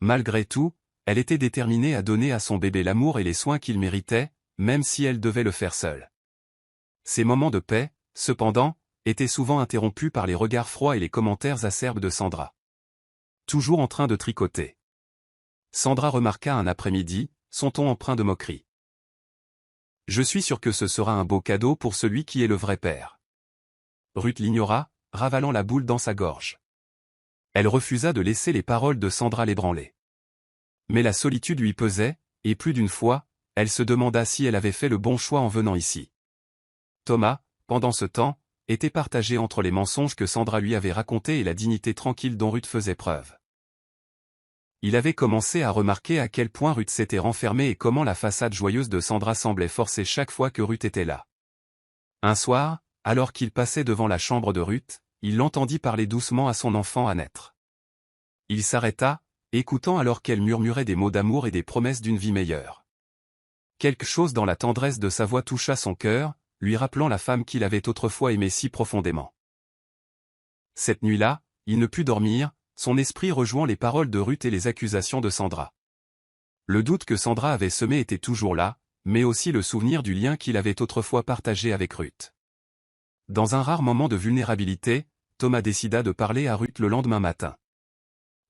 S1: Malgré tout, elle était déterminée à donner à son bébé l'amour et les soins qu'il méritait, même si elle devait le faire seule. Ces moments de paix, cependant, étaient souvent interrompus par les regards froids et les commentaires acerbes de Sandra. Toujours en train de tricoter. Sandra remarqua un après-midi, son ton empreint de moquerie. Je suis sûr que ce sera un beau cadeau pour celui qui est le vrai père. Ruth l'ignora, ravalant la boule dans sa gorge. Elle refusa de laisser les paroles de Sandra l'ébranler. Mais la solitude lui pesait, et plus d'une fois, elle se demanda si elle avait fait le bon choix en venant ici. Thomas, pendant ce temps, était partagé entre les mensonges que Sandra lui avait racontés et la dignité tranquille dont Ruth faisait preuve. Il avait commencé à remarquer à quel point Ruth s'était renfermée et comment la façade joyeuse de Sandra semblait forcée chaque fois que Ruth était là. Un soir, alors qu'il passait devant la chambre de Ruth, il l'entendit parler doucement à son enfant à naître. Il s'arrêta, écoutant alors qu'elle murmurait des mots d'amour et des promesses d'une vie meilleure. Quelque chose dans la tendresse de sa voix toucha son cœur, lui rappelant la femme qu'il avait autrefois aimée si profondément. Cette nuit-là, il ne put dormir, son esprit rejoint les paroles de Ruth et les accusations de Sandra. Le doute que Sandra avait semé était toujours là, mais aussi le souvenir du lien qu'il avait autrefois partagé avec Ruth. Dans un rare moment de vulnérabilité, Thomas décida de parler à Ruth le lendemain matin.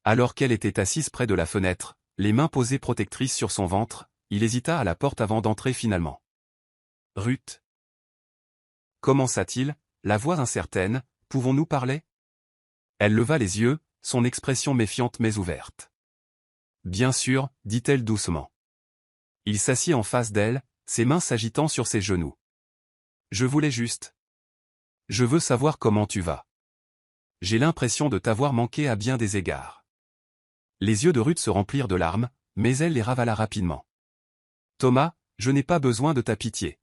S1: Alors qu'elle était assise près de la fenêtre, les mains posées protectrices sur son ventre, il hésita à la porte avant d'entrer finalement. « Ruth » commença-t-il, la voix incertaine, « pouvons-nous parler ?» Elle leva les yeux, son expression méfiante mais ouverte. « Bien sûr, dit-elle doucement. » Il s'assit en face d'elle, ses mains s'agitant sur ses genoux. « Je voulais juste. Je veux savoir comment tu vas. J'ai l'impression de t'avoir manqué à bien des égards. » Les yeux de Ruth se remplirent de larmes, mais elle les ravala rapidement. « Thomas, je n'ai pas besoin de ta pitié. »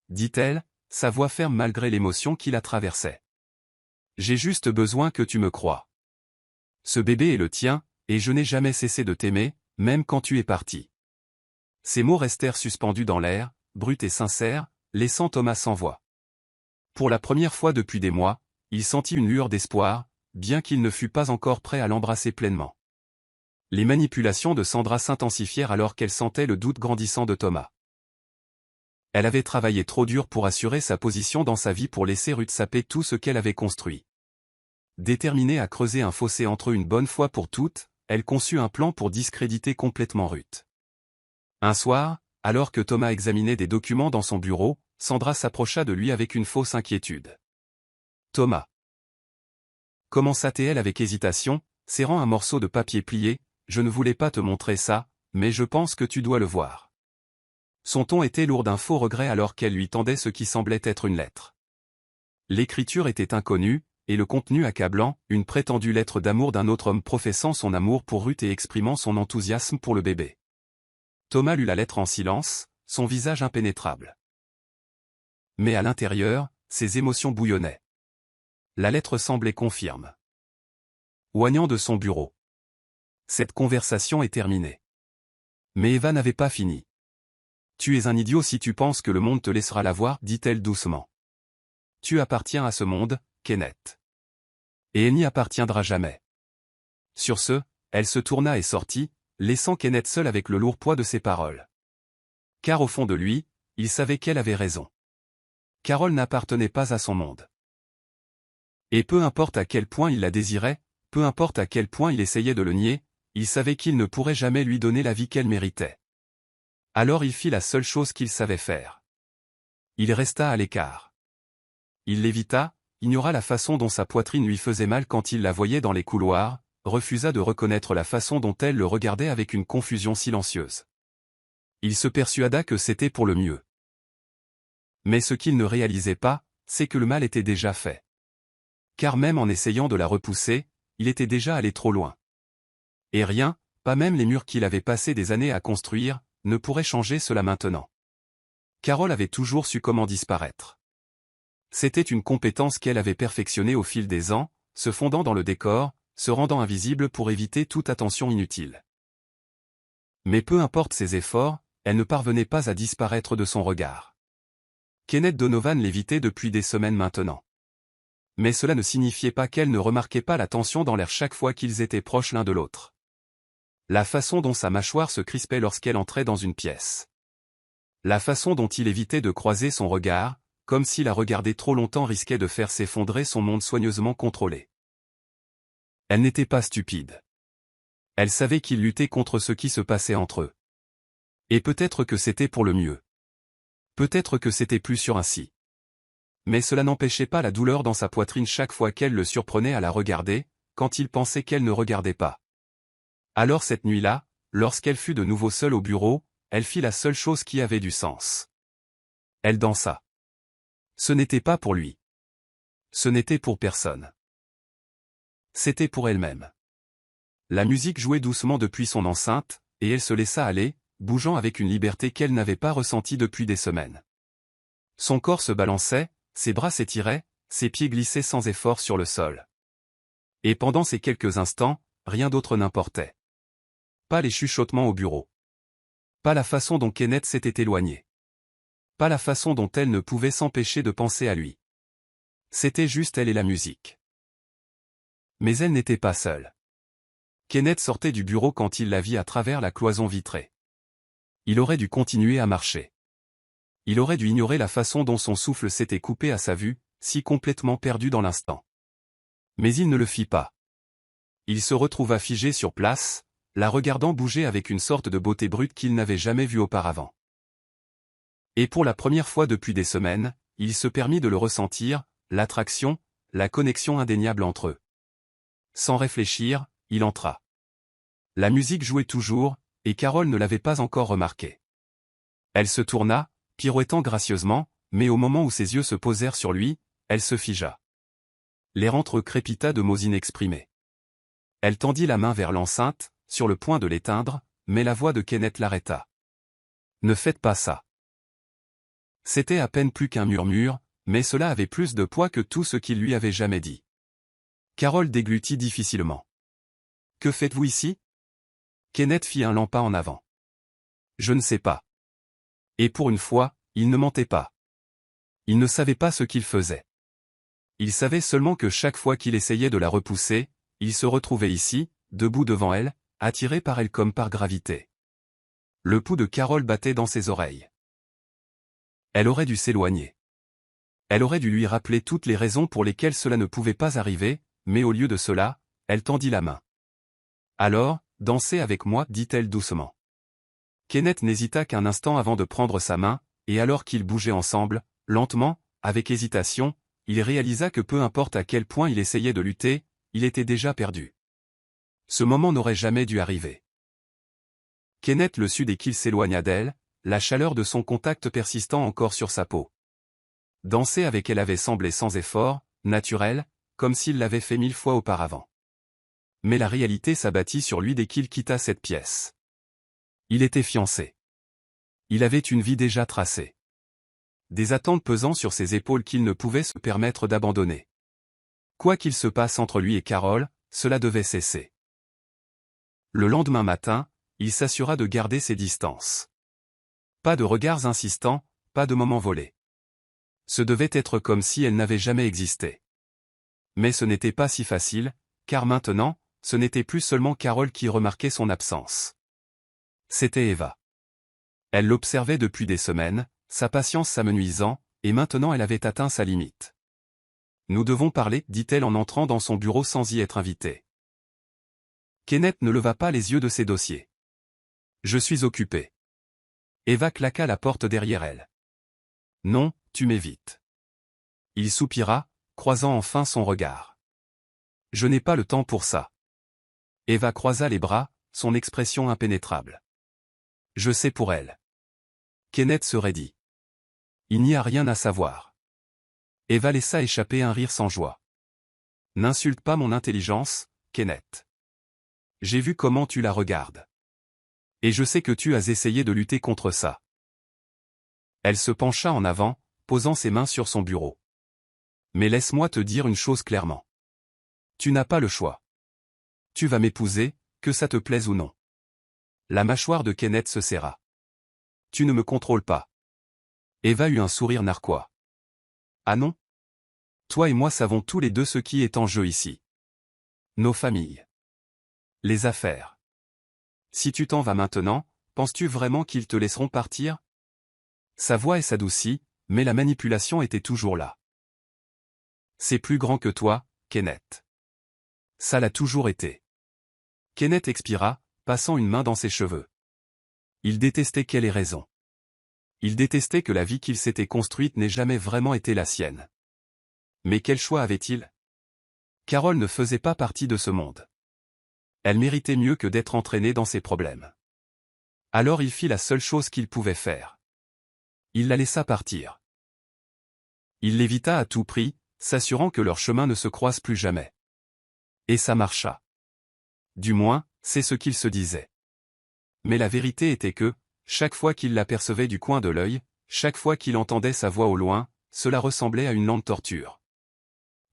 S1: dit-elle, sa voix ferme malgré l'émotion qui la traversait. « J'ai juste besoin que tu me croies. Ce bébé est le tien, et je n'ai jamais cessé de t'aimer, même quand tu es parti. » Ces mots restèrent suspendus dans l'air, bruts et sincères, laissant Thomas sans voix. Pour la première fois depuis des mois, il sentit une lueur d'espoir, bien qu'il ne fût pas encore prêt à l'embrasser pleinement. Les manipulations de Sandra s'intensifièrent alors qu'elle sentait le doute grandissant de Thomas. Elle avait travaillé trop dur pour assurer sa position dans sa vie pour laisser Ruth saper tout ce qu'elle avait construit. Déterminée à creuser un fossé entre eux une bonne fois pour toutes, elle conçut un plan pour discréditer complètement Ruth. Un soir, alors que Thomas examinait des documents dans son bureau, Sandra s'approcha de lui avec une fausse inquiétude. « Thomas » commença-t-elle avec hésitation, serrant un morceau de papier plié, « je ne voulais pas te montrer ça, mais je pense que tu dois le voir. » Son ton était lourd d'un faux regret alors qu'elle lui tendait ce qui semblait être une lettre. L'écriture était inconnue, et le contenu accablant, une prétendue lettre d'amour d'un autre homme professant son amour pour Ruth et exprimant son enthousiasme pour le bébé. Thomas lut la lettre en silence, son visage impénétrable. Mais à l'intérieur, ses émotions bouillonnaient. La lettre semblait confirme. Oignant de son bureau. Cette conversation est terminée. Mais Eva n'avait pas fini. Tu es un idiot si tu penses que le monde te laissera la voir, dit-elle doucement. Tu appartiens à ce monde, Kenneth. Et elle n'y appartiendra jamais. Sur ce, elle se tourna et sortit, laissant Kenneth seul avec le lourd poids de ses paroles. Car au fond de lui, il savait qu'elle avait raison. Carole n'appartenait pas à son monde. Et peu importe à quel point il la désirait, peu importe à quel point il essayait de le nier, il savait qu'il ne pourrait jamais lui donner la vie qu'elle méritait. Alors il fit la seule chose qu'il savait faire. Il resta à l'écart. Il l'évita, ignora la façon dont sa poitrine lui faisait mal quand il la voyait dans les couloirs, refusa de reconnaître la façon dont elle le regardait avec une confusion silencieuse. Il se persuada que c'était pour le mieux. Mais ce qu'il ne réalisait pas, c'est que le mal était déjà fait. Car même en essayant de la repousser, il était déjà allé trop loin. Et rien, pas même les murs qu'il avait passé des années à construire, ne pourrait changer cela maintenant. Carole avait toujours su comment disparaître. C'était une compétence qu'elle avait perfectionnée au fil des ans, se fondant dans le décor, se rendant invisible pour éviter toute attention inutile. Mais peu importe ses efforts, elle ne parvenait pas à disparaître de son regard. Kenneth Donovan l'évitait depuis des semaines maintenant. Mais cela ne signifiait pas qu'elle ne remarquait pas la tension dans l'air chaque fois qu'ils étaient proches l'un de l'autre. La façon dont sa mâchoire se crispait lorsqu'elle entrait dans une pièce. La façon dont il évitait de croiser son regard, comme si la regarder trop longtemps risquait de faire s'effondrer son monde soigneusement contrôlé. Elle n'était pas stupide. Elle savait qu'il luttait contre ce qui se passait entre eux. Et peut-être que c'était pour le mieux. Peut-être que c'était plus sûr ainsi. Mais cela n'empêchait pas la douleur dans sa poitrine chaque fois qu'elle le surprenait à la regarder, quand il pensait qu'elle ne regardait pas. Alors cette nuit-là, lorsqu'elle fut de nouveau seule au bureau, elle fit la seule chose qui avait du sens. Elle dansa. Ce n'était pas pour lui. Ce n'était pour personne. C'était pour elle-même. La musique jouait doucement depuis son enceinte, et elle se laissa aller, bougeant avec une liberté qu'elle n'avait pas ressentie depuis des semaines. Son corps se balançait, ses bras s'étiraient, ses pieds glissaient sans effort sur le sol. Et pendant ces quelques instants, rien d'autre n'importait. Pas les chuchotements au bureau. Pas la façon dont Kenneth s'était éloigné. Pas la façon dont elle ne pouvait s'empêcher de penser à lui. C'était juste elle et la musique. Mais elle n'était pas seule. Kenneth sortait du bureau quand il la vit à travers la cloison vitrée. Il aurait dû continuer à marcher. Il aurait dû ignorer la façon dont son souffle s'était coupé à sa vue, si complètement perdu dans l'instant. Mais il ne le fit pas. Il se retrouva figé sur place, la regardant bouger avec une sorte de beauté brute qu'il n'avait jamais vue auparavant. Et pour la première fois depuis des semaines, il se permit de le ressentir, l'attraction, la connexion indéniable entre eux. Sans réfléchir, il entra. La musique jouait toujours, et Carole ne l'avait pas encore remarqué. Elle se tourna, pirouettant gracieusement, mais au moment où ses yeux se posèrent sur lui, elle se figea. L'air entre eux crépita de mots inexprimés. Elle tendit la main vers l'enceinte, sur le point de l'éteindre, mais la voix de Kenneth l'arrêta. « Ne faites pas ça. » C'était à peine plus qu'un murmure, mais cela avait plus de poids que tout ce qu'il lui avait jamais dit. Carole déglutit difficilement. « Que faites-vous ici ?» Kenneth fit un pas en avant. « Je ne sais pas. » Et pour une fois, il ne mentait pas. Il ne savait pas ce qu'il faisait. Il savait seulement que chaque fois qu'il essayait de la repousser, il se retrouvait ici, debout devant elle, attiré par elle comme par gravité. Le pouls de Carole battait dans ses oreilles. Elle aurait dû s'éloigner. Elle aurait dû lui rappeler toutes les raisons pour lesquelles cela ne pouvait pas arriver, mais au lieu de cela, elle tendit la main. « Alors, dansez avec moi, dit-elle doucement. Kenneth n'hésita qu'un instant avant de prendre sa main, et alors qu'ils bougeaient ensemble, lentement, avec hésitation, il réalisa que peu importe à quel point il essayait de lutter, il était déjà perdu. Ce moment n'aurait jamais dû arriver. Kenneth le sut dès qu'il s'éloigna d'elle, la chaleur de son contact persistant encore sur sa peau. Danser avec elle avait semblé sans effort, naturel, comme s'il l'avait fait 1000 fois auparavant. Mais la réalité s'abattit sur lui dès qu'il quitta cette pièce. Il était fiancé. Il avait une vie déjà tracée. Des attentes pesant sur ses épaules qu'il ne pouvait se permettre d'abandonner. Quoi qu'il se passe entre lui et Carole, cela devait cesser. Le lendemain matin, il s'assura de garder ses distances. Pas de regards insistants, pas de moments volés. Ce devait être comme si elle n'avait jamais existé. Mais ce n'était pas si facile, car maintenant, ce n'était plus seulement Carole qui remarquait son absence. C'était Eva. Elle l'observait depuis des semaines, sa patience s'amenuisant, et maintenant elle avait atteint sa limite. « Nous devons parler, dit-elle en entrant dans son bureau sans y être invitée. Kenneth ne leva pas les yeux de ses dossiers. « Je suis occupé. » Eva claqua la porte derrière elle. « Non, tu m'évites. » Il soupira, croisant enfin son regard. « Je n'ai pas le temps pour ça. » Eva croisa les bras, son expression impénétrable. « Je sais pour elle. » Kenneth se raidit. « Il n'y a rien à savoir. » Eva laissa échapper un rire sans joie. « N'insulte pas mon intelligence, Kenneth. J'ai vu comment tu la regardes. Et je sais que tu as essayé de lutter contre ça. » Elle se pencha en avant, posant ses mains sur son bureau. « Mais laisse-moi te dire une chose clairement. Tu n'as pas le choix. Tu vas m'épouser, que ça te plaise ou non. » La mâchoire de Kenneth se serra. « Tu ne me contrôles pas. » Eva eut un sourire narquois. « Ah non? Toi et moi savons tous les deux ce qui est en jeu ici. Nos familles. Les affaires. Si tu t'en vas maintenant, penses-tu vraiment qu'ils te laisseront partir ?» Sa voix s'adoucit, mais la manipulation était toujours là. « C'est plus grand que toi, Kenneth. Ça l'a toujours été. » Kenneth expira, passant une main dans ses cheveux. Il détestait qu'elle ait raison. Il détestait que la vie qu'il s'était construite n'ait jamais vraiment été la sienne. Mais quel choix avait-il? Carole ne faisait pas partie de ce monde. Elle méritait mieux que d'être entraînée dans ses problèmes. Alors il fit la seule chose qu'il pouvait faire. Il la laissa partir. Il l'évita à tout prix, s'assurant que leurs chemins ne se croisent plus jamais. Et ça marcha. Du moins, c'est ce qu'il se disait. Mais la vérité était que, chaque fois qu'il l'apercevait du coin de l'œil, chaque fois qu'il entendait sa voix au loin, cela ressemblait à une lente torture.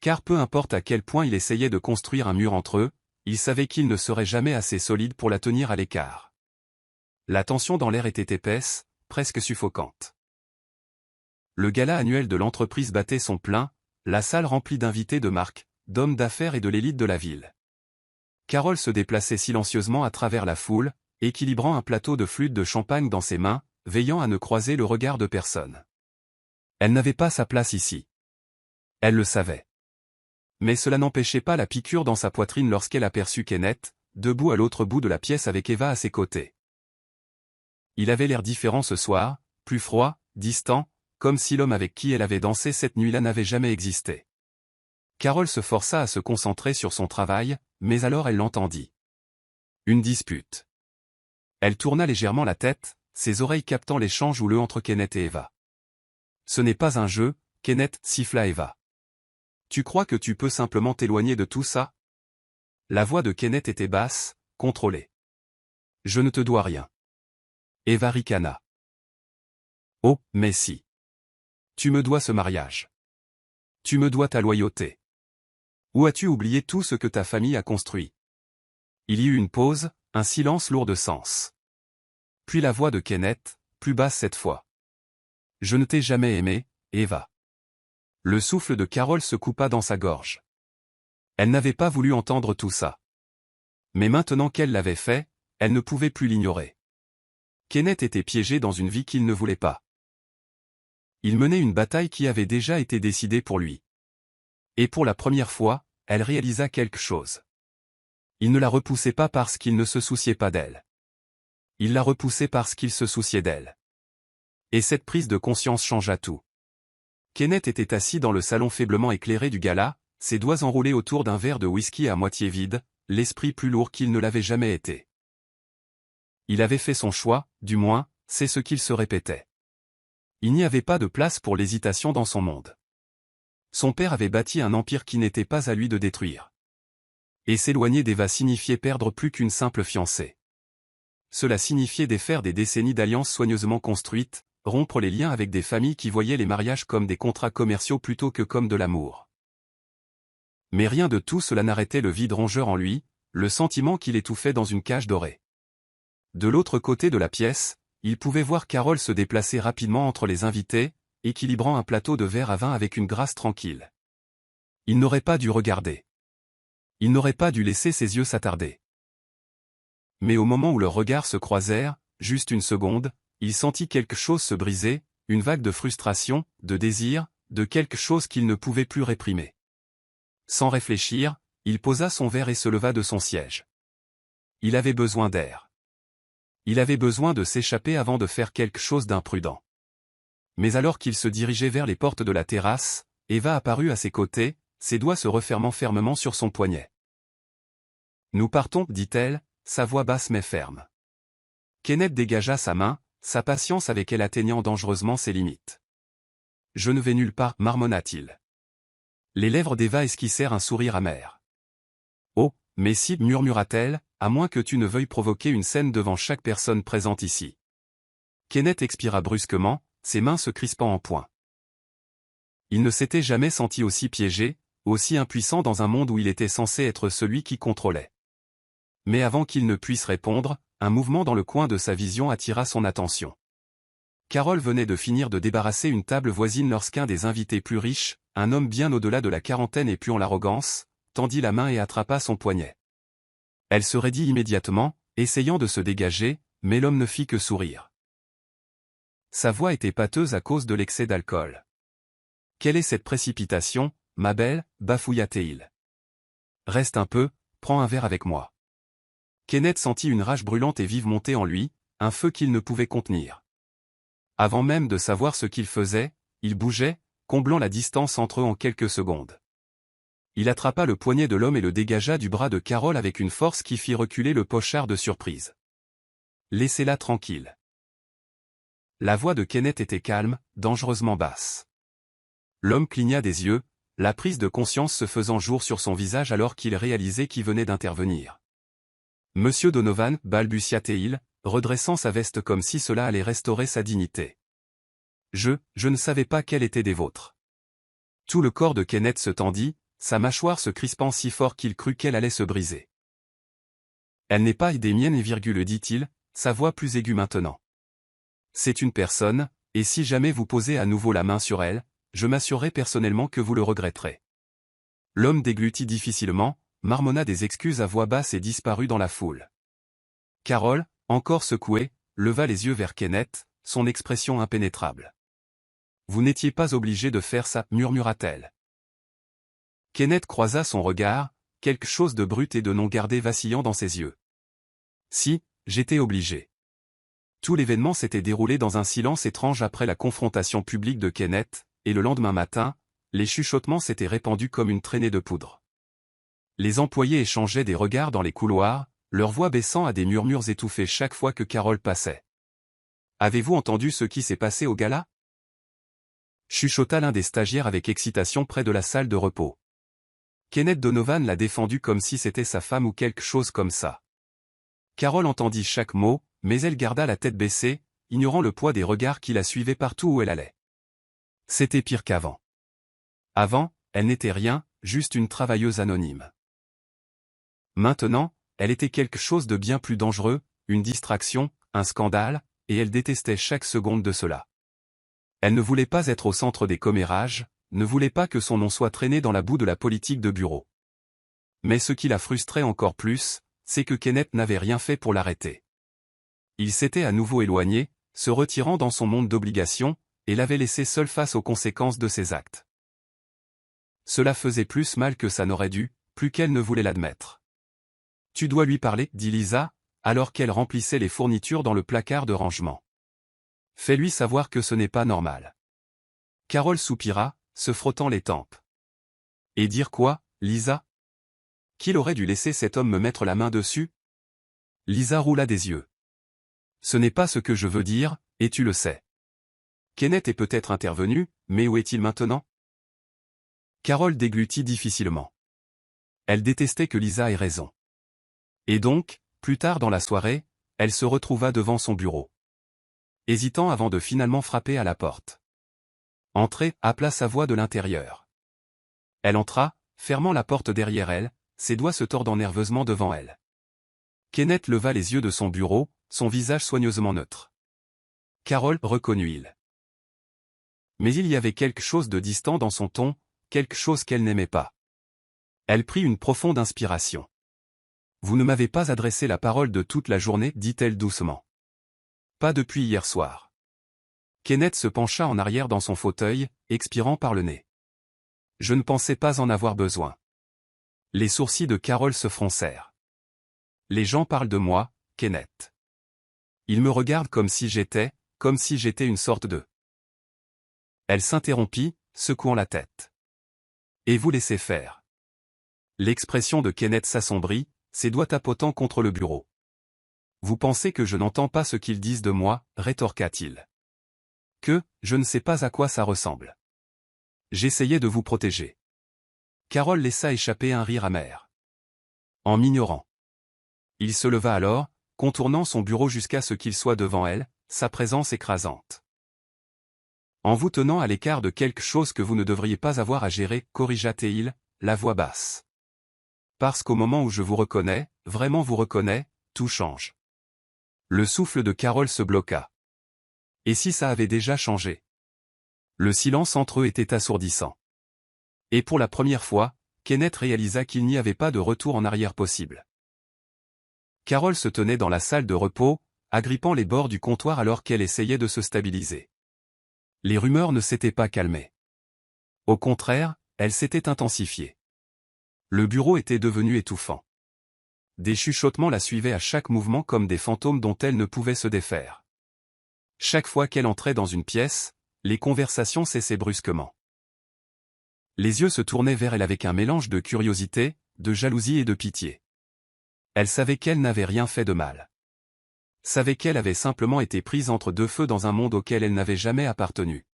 S1: Car peu importe à quel point il essayait de construire un mur entre eux, il savait qu'il ne serait jamais assez solide pour la tenir à l'écart. La tension dans l'air était épaisse, presque suffocante. Le gala annuel de l'entreprise battait son plein, la salle remplie d'invités de marque, d'hommes d'affaires et de l'élite de la ville. Carole se déplaçait silencieusement à travers la foule, équilibrant un plateau de flûte de champagne dans ses mains, veillant à ne croiser le regard de personne. Elle n'avait pas sa place ici. Elle le savait. Mais cela n'empêchait pas la piqûre dans sa poitrine lorsqu'elle aperçut Kenneth, debout à l'autre bout de la pièce avec Eva à ses côtés. Il avait l'air différent ce soir, plus froid, distant, comme si l'homme avec qui elle avait dansé cette nuit-là n'avait jamais existé. Carole se força à se concentrer sur son travail, mais alors elle l'entendit. Une dispute. Elle tourna légèrement la tête, ses oreilles captant l'échange houleux entre Kenneth et Eva. Ce n'est pas un jeu, Kenneth, siffla Eva. Tu crois que tu peux simplement t'éloigner de tout ça? La voix de Kenneth était basse, contrôlée. Je ne te dois rien. Eva ricana. Oh, mais si. Tu me dois ce mariage. Tu me dois ta loyauté. Où as-tu oublié tout ce que ta famille a construit? Il y eut une pause, un silence lourd de sens. Puis la voix de Kenneth, plus basse cette fois. Je ne t'ai jamais aimé, Eva. Le souffle de Carole se coupa dans sa gorge. Elle n'avait pas voulu entendre tout ça. Mais maintenant qu'elle l'avait fait, elle ne pouvait plus l'ignorer. Kenneth était piégé dans une vie qu'il ne voulait pas. Il menait une bataille qui avait déjà été décidée pour lui. Et pour la première fois, elle réalisa quelque chose. Il ne la repoussait pas parce qu'il ne se souciait pas d'elle. Il la repoussait parce qu'il se souciait d'elle. Et cette prise de conscience changea tout. Kenneth était assis dans le salon faiblement éclairé du gala, ses doigts enroulés autour d'un verre de whisky à moitié vide, l'esprit plus lourd qu'il ne l'avait jamais été. Il avait fait son choix, du moins, c'est ce qu'il se répétait. Il n'y avait pas de place pour l'hésitation dans son monde. Son père avait bâti un empire qui n'était pas à lui de détruire. Et s'éloigner d'Eva signifiait perdre plus qu'une simple fiancée. Cela signifiait défaire des décennies d'alliances soigneusement construites, rompre les liens avec des familles qui voyaient les mariages comme des contrats commerciaux plutôt que comme de l'amour. Mais rien de tout cela n'arrêtait le vide rongeur en lui, le sentiment qu'il étouffait dans une cage dorée. De l'autre côté de la pièce, il pouvait voir Carole se déplacer rapidement entre les invités, équilibrant un plateau de verre à vin avec une grâce tranquille. Il n'aurait pas dû regarder. Il n'aurait pas dû laisser ses yeux s'attarder. Mais au moment où leurs regards se croisèrent, juste une seconde, il sentit quelque chose se briser, une vague de frustration, de désir, de quelque chose qu'il ne pouvait plus réprimer. Sans réfléchir, il posa son verre et se leva de son siège. Il avait besoin d'air. Il avait besoin de s'échapper avant de faire quelque chose d'imprudent. Mais alors qu'il se dirigeait vers les portes de la terrasse, Eva apparut à ses côtés, ses doigts se refermant fermement sur son poignet. Nous partons, dit-elle, sa voix basse mais ferme. Kenneth dégagea sa main, sa patience avec elle atteignant dangereusement ses limites. Je ne vais nulle part, marmonna-t-il. Les lèvres d'Eva esquissèrent un sourire amer. Oh, mais si, murmura-t-elle, à moins que tu ne veuilles provoquer une scène devant chaque personne présente ici. Kenneth expira brusquement, ses mains se crispant en poing. Il ne s'était jamais senti aussi piégé, aussi impuissant dans un monde où il était censé être celui qui contrôlait. Mais avant qu'il ne puisse répondre, un mouvement dans le coin de sa vision attira son attention. Carole venait de finir de débarrasser une table voisine lorsqu'un des invités plus riches, un homme bien au-delà de la quarantaine et puant l'arrogance, tendit la main et attrapa son poignet. Elle se raidit immédiatement, essayant de se dégager, mais l'homme ne fit que sourire. Sa voix était pâteuse à cause de l'excès d'alcool. « Quelle est cette précipitation, ma belle » bafouilla-t-il. « Reste un peu, prends un verre avec moi. » Kenneth sentit une rage brûlante et vive monter en lui, un feu qu'il ne pouvait contenir. Avant même de savoir ce qu'il faisait, il bougeait, comblant la distance entre eux en quelques secondes. Il attrapa le poignet de l'homme et le dégagea du bras de Carol avec une force qui fit reculer le pochard de surprise. « Laissez-la tranquille. » La voix de Kenneth était calme, dangereusement basse. L'homme cligna des yeux, la prise de conscience se faisant jour sur son visage alors qu'il réalisait qui venait d'intervenir. « Monsieur Donovan, balbutia-t-il, redressant sa veste comme si cela allait restaurer sa dignité. Je ne savais pas qu'elle était des vôtres. » Tout le corps de Kenneth se tendit, sa mâchoire se crispant si fort qu'il crut qu'elle allait se briser. « Elle n'est pas des miennes, dit-il, sa voix plus aiguë maintenant. C'est une personne, et si jamais vous posez à nouveau la main sur elle, je m'assurerai personnellement que vous le regretterez. » L'homme déglutit difficilement, marmonna des excuses à voix basse et disparut dans la foule. Carol, encore secouée, leva les yeux vers Kenneth, son expression impénétrable. « Vous n'étiez pas obligé de faire ça, murmura-t-elle. Kenneth croisa son regard, quelque chose de brut et de non gardé vacillant dans ses yeux. « Si, j'étais obligé. » Tout l'événement s'était déroulé dans un silence étrange après la confrontation publique de Kenneth, et le lendemain matin, les chuchotements s'étaient répandus comme une traînée de poudre. Les employés échangeaient des regards dans les couloirs, leur voix baissant à des murmures étouffés chaque fois que Carol passait. « Avez-vous entendu ce qui s'est passé au gala ?» chuchota l'un des stagiaires avec excitation près de la salle de repos. Kenneth Donovan l'a défendu comme si c'était sa femme ou quelque chose comme ça. Carol entendit chaque mot, mais elle garda la tête baissée, ignorant le poids des regards qui la suivaient partout où elle allait. C'était pire qu'avant. Avant, elle n'était rien, juste une travailleuse anonyme. Maintenant, elle était quelque chose de bien plus dangereux, une distraction, un scandale, et elle détestait chaque seconde de cela. Elle ne voulait pas être au centre des commérages, ne voulait pas que son nom soit traîné dans la boue de la politique de bureau. Mais ce qui la frustrait encore plus, c'est que Kenneth n'avait rien fait pour l'arrêter. Il s'était à nouveau éloigné, se retirant dans son monde d'obligations, et l'avait laissé seul face aux conséquences de ses actes. Cela faisait plus mal que ça n'aurait dû, plus qu'elle ne voulait l'admettre. « Tu dois lui parler, » dit Lisa, alors qu'elle remplissait les fournitures dans le placard de rangement. « Fais-lui savoir que ce n'est pas normal. » Carol soupira, se frottant les tempes. « Et dire quoi, Lisa ? Qu'il aurait dû laisser cet homme me mettre la main dessus ?» Lisa roula des yeux. « Ce n'est pas ce que je veux dire, et tu le sais. Kenneth est peut-être intervenu, mais où est-il maintenant ?» Carol déglutit difficilement. Elle détestait que Lisa ait raison. Et donc, plus tard dans la soirée, elle se retrouva devant son bureau. Hésitant avant de finalement frapper à la porte. « Entrez » appela sa voix de l'intérieur. Elle entra, fermant la porte derrière elle, ses doigts se tordant nerveusement devant elle. Kenneth leva les yeux de son bureau, son visage soigneusement neutre. Carol reconnut-il. Mais il y avait quelque chose de distant dans son ton, quelque chose qu'elle n'aimait pas. Elle prit une profonde inspiration. « Vous ne m'avez pas adressé la parole de toute la journée, dit-elle doucement. Pas depuis hier soir. » Kenneth se pencha en arrière dans son fauteuil, expirant par le nez. « Je ne pensais pas en avoir besoin. » Les sourcils de Carol se froncèrent. « Les gens parlent de moi, Kenneth. Ils me regardent comme si j'étais une sorte de... » Elle s'interrompit, secouant la tête. « Et vous laissez faire. » L'expression de Kenneth s'assombrit, ses doigts tapotant contre le bureau. « Vous pensez que je n'entends pas ce qu'ils disent de moi, rétorqua-t-il. Que, je ne sais pas à quoi ça ressemble. J'essayais de vous protéger. » Carol laissa échapper un rire amer. En m'ignorant. Il se leva alors, contournant son bureau jusqu'à ce qu'il soit devant elle, sa présence écrasante. En vous tenant à l'écart de quelque chose que vous ne devriez pas avoir à gérer, corrigea-t-il, la voix basse. Parce qu'au moment où je vous reconnais, vraiment vous reconnais, tout change. Le souffle de Carol se bloqua. Et si ça avait déjà changé? Le silence entre eux était assourdissant. Et pour la première fois, Kenneth réalisa qu'il n'y avait pas de retour en arrière possible. Carol se tenait dans la salle de repos, agrippant les bords du comptoir alors qu'elle essayait de se stabiliser. Les rumeurs ne s'étaient pas calmées. Au contraire, elles s'étaient intensifiées. Le bureau était devenu étouffant. Des chuchotements la suivaient à chaque mouvement comme des fantômes dont elle ne pouvait se défaire. Chaque fois qu'elle entrait dans une pièce, les conversations cessaient brusquement. Les yeux se tournaient vers elle avec un mélange de curiosité, de jalousie et de pitié. Elle savait qu'elle n'avait rien fait de mal. Savait qu'elle avait simplement été prise entre deux feux dans un monde auquel elle n'avait jamais appartenu.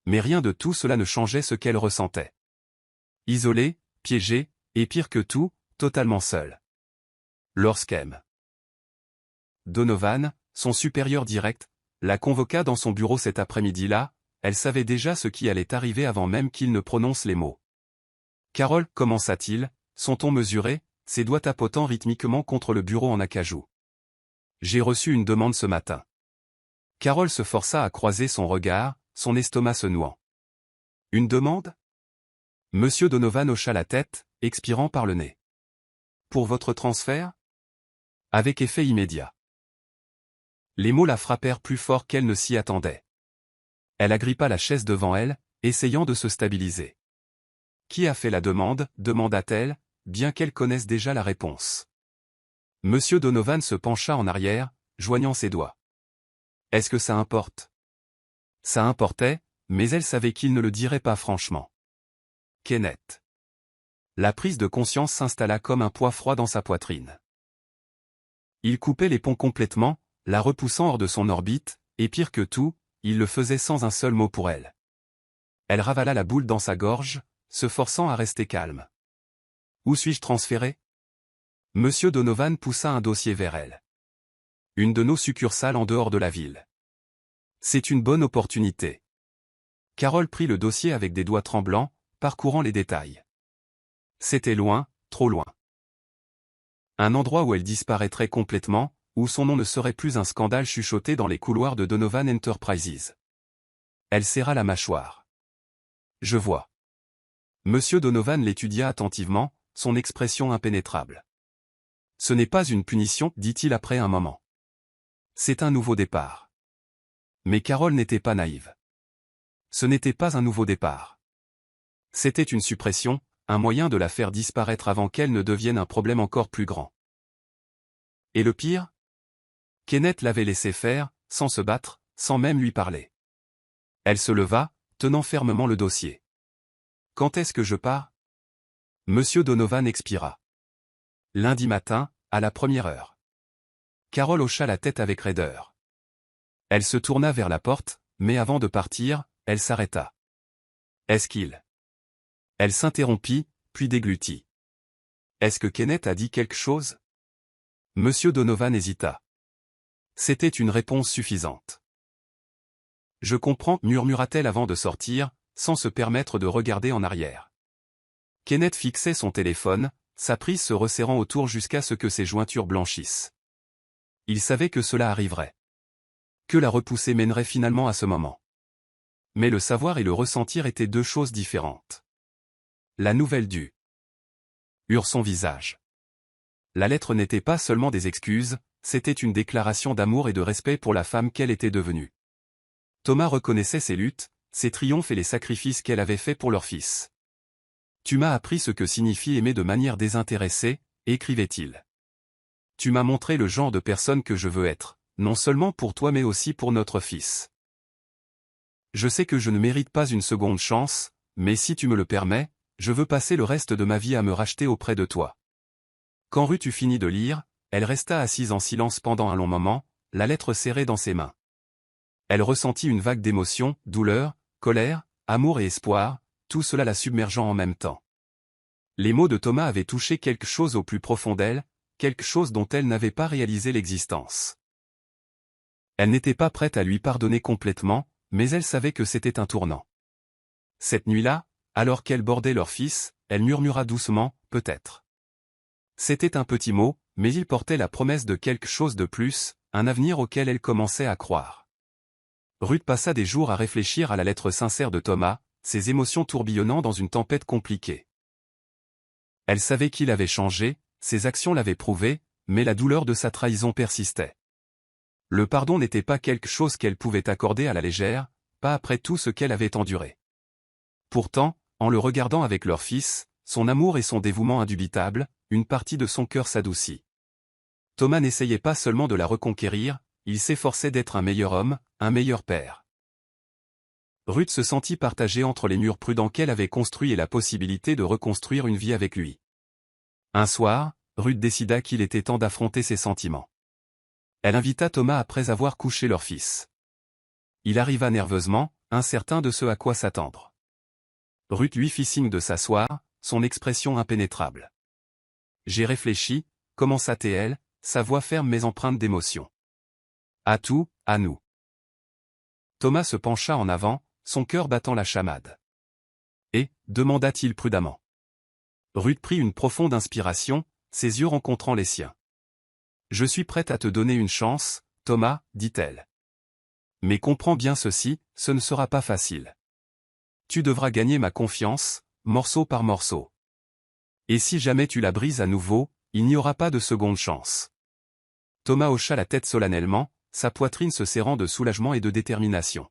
S1: Mais rien de tout cela ne changeait ce qu'elle ressentait. Isolée, piégée, et pire que tout, totalement seule. Lorsqu'M. Donovan, son supérieur direct, la convoqua dans son bureau cet après-midi-là, elle savait déjà ce qui allait arriver avant même qu'il ne prononce les mots. « Carole, commença-t-il, son ton mesuré, ses doigts tapotant rythmiquement contre le bureau en acajou. J'ai reçu une demande ce matin. » Carole se força à croiser son regard, son estomac se nouant. « Une demande ?» Monsieur Donovan hocha la tête, expirant par le nez. « Pour votre transfert ?» Avec effet immédiat. Les mots la frappèrent plus fort qu'elle ne s'y attendait. Elle agrippa la chaise devant elle, essayant de se stabiliser. « Qui a fait la demande ?» demanda-t-elle, bien qu'elle connaisse déjà la réponse. Monsieur Donovan se pencha en arrière, joignant ses doigts. « Est-ce que ça importe ?» Ça importait, mais elle savait qu'il ne le dirait pas franchement. Kenneth. La prise de conscience s'installa comme un poids froid dans sa poitrine. Il coupait les ponts complètement, la repoussant hors de son orbite, et pire que tout, il le faisait sans un seul mot pour elle. Elle ravala la boule dans sa gorge, se forçant à rester calme. « Où suis-je transféré ?» Monsieur Donovan poussa un dossier vers elle. « Une de nos succursales en dehors de la ville. » C'est une bonne opportunité. Carole prit le dossier avec des doigts tremblants, parcourant les détails. C'était loin, trop loin. Un endroit où elle disparaîtrait complètement, où son nom ne serait plus un scandale chuchoté dans les couloirs de Donovan Enterprises. Elle serra la mâchoire. « Je vois. » Monsieur Donovan l'étudia attentivement, son expression impénétrable. « Ce n'est pas une punition, dit-il après un moment. C'est un nouveau départ. » Mais Carole n'était pas naïve. Ce n'était pas un nouveau départ. C'était une suppression, un moyen de la faire disparaître avant qu'elle ne devienne un problème encore plus grand. Et le pire ? Kenneth l'avait laissé faire, sans se battre, sans même lui parler. Elle se leva, tenant fermement le dossier. « Quand est-ce que je pars ?» Monsieur Donovan expira. « Lundi matin, à la 1re heure. » Carole hocha la tête avec raideur. Elle se tourna vers la porte, mais avant de partir, elle s'arrêta. « Est-ce qu'il ?» Elle s'interrompit, puis déglutit. « Est-ce que Kenneth a dit quelque chose ?» Monsieur Donovan hésita. C'était une réponse suffisante. « Je comprends, » murmura-t-elle avant de sortir, sans se permettre de regarder en arrière. Kenneth fixait son téléphone, sa prise se resserrant autour jusqu'à ce que ses jointures blanchissent. Il savait que cela arriverait. Que la repousser mènerait finalement à ce moment. Mais le savoir et le ressentir étaient deux choses différentes. La nouvelle du eurent son visage. La lettre n'était pas seulement des excuses, c'était une déclaration d'amour et de respect pour la femme qu'elle était devenue. Thomas reconnaissait ses luttes, ses triomphes et les sacrifices qu'elle avait faits pour leur fils. « Tu m'as appris ce que signifie aimer de manière désintéressée, » écrivait-il. « Tu m'as montré le genre de personne que je veux être, non seulement pour toi mais aussi pour notre fils. Je sais que je ne mérite pas une seconde chance, mais si tu me le permets, je veux passer le reste de ma vie à me racheter auprès de toi. » Quand Ruth eut fini de lire, elle resta assise en silence pendant un long moment, la lettre serrée dans ses mains. Elle ressentit une vague d'émotions, douleur, colère, amour et espoir, tout cela la submergeant en même temps. Les mots de Thomas avaient touché quelque chose au plus profond d'elle, quelque chose dont elle n'avait pas réalisé l'existence. Elle n'était pas prête à lui pardonner complètement, mais elle savait que c'était un tournant. Cette nuit-là, alors qu'elle bordait leur fils, elle murmura doucement, « peut-être ». C'était un petit mot, mais il portait la promesse de quelque chose de plus, un avenir auquel elle commençait à croire. Ruth passa des jours à réfléchir à la lettre sincère de Thomas, ses émotions tourbillonnant dans une tempête compliquée. Elle savait qu'il avait changé, ses actions l'avaient prouvé, mais la douleur de sa trahison persistait. Le pardon n'était pas quelque chose qu'elle pouvait accorder à la légère, pas après tout ce qu'elle avait enduré. Pourtant, en le regardant avec leur fils, son amour et son dévouement indubitables, une partie de son cœur s'adoucit. Thomas n'essayait pas seulement de la reconquérir, il s'efforçait d'être un meilleur homme, un meilleur père. Ruth se sentit partagée entre les murs prudents qu'elle avait construits et la possibilité de reconstruire une vie avec lui. Un soir, Ruth décida qu'il était temps d'affronter ses sentiments. Elle invita Thomas après avoir couché leur fils. Il arriva nerveusement, incertain de ce à quoi s'attendre. Ruth lui fit signe de s'asseoir, son expression impénétrable. « J'ai réfléchi », commença-t-elle, sa voix ferme mais empreinte d'émotion. « À tout, à nous. » Thomas se pencha en avant, son cœur battant la chamade. « Et » demanda-t-il prudemment. Ruth prit une profonde inspiration, ses yeux rencontrant les siens. « Je suis prête à te donner une chance, Thomas, dit-elle. Mais comprends bien ceci, ce ne sera pas facile. Tu devras gagner ma confiance, morceau par morceau. Et si jamais tu la brises à nouveau, il n'y aura pas de seconde chance. » Thomas hocha la tête solennellement, sa poitrine se serrant de soulagement et de détermination.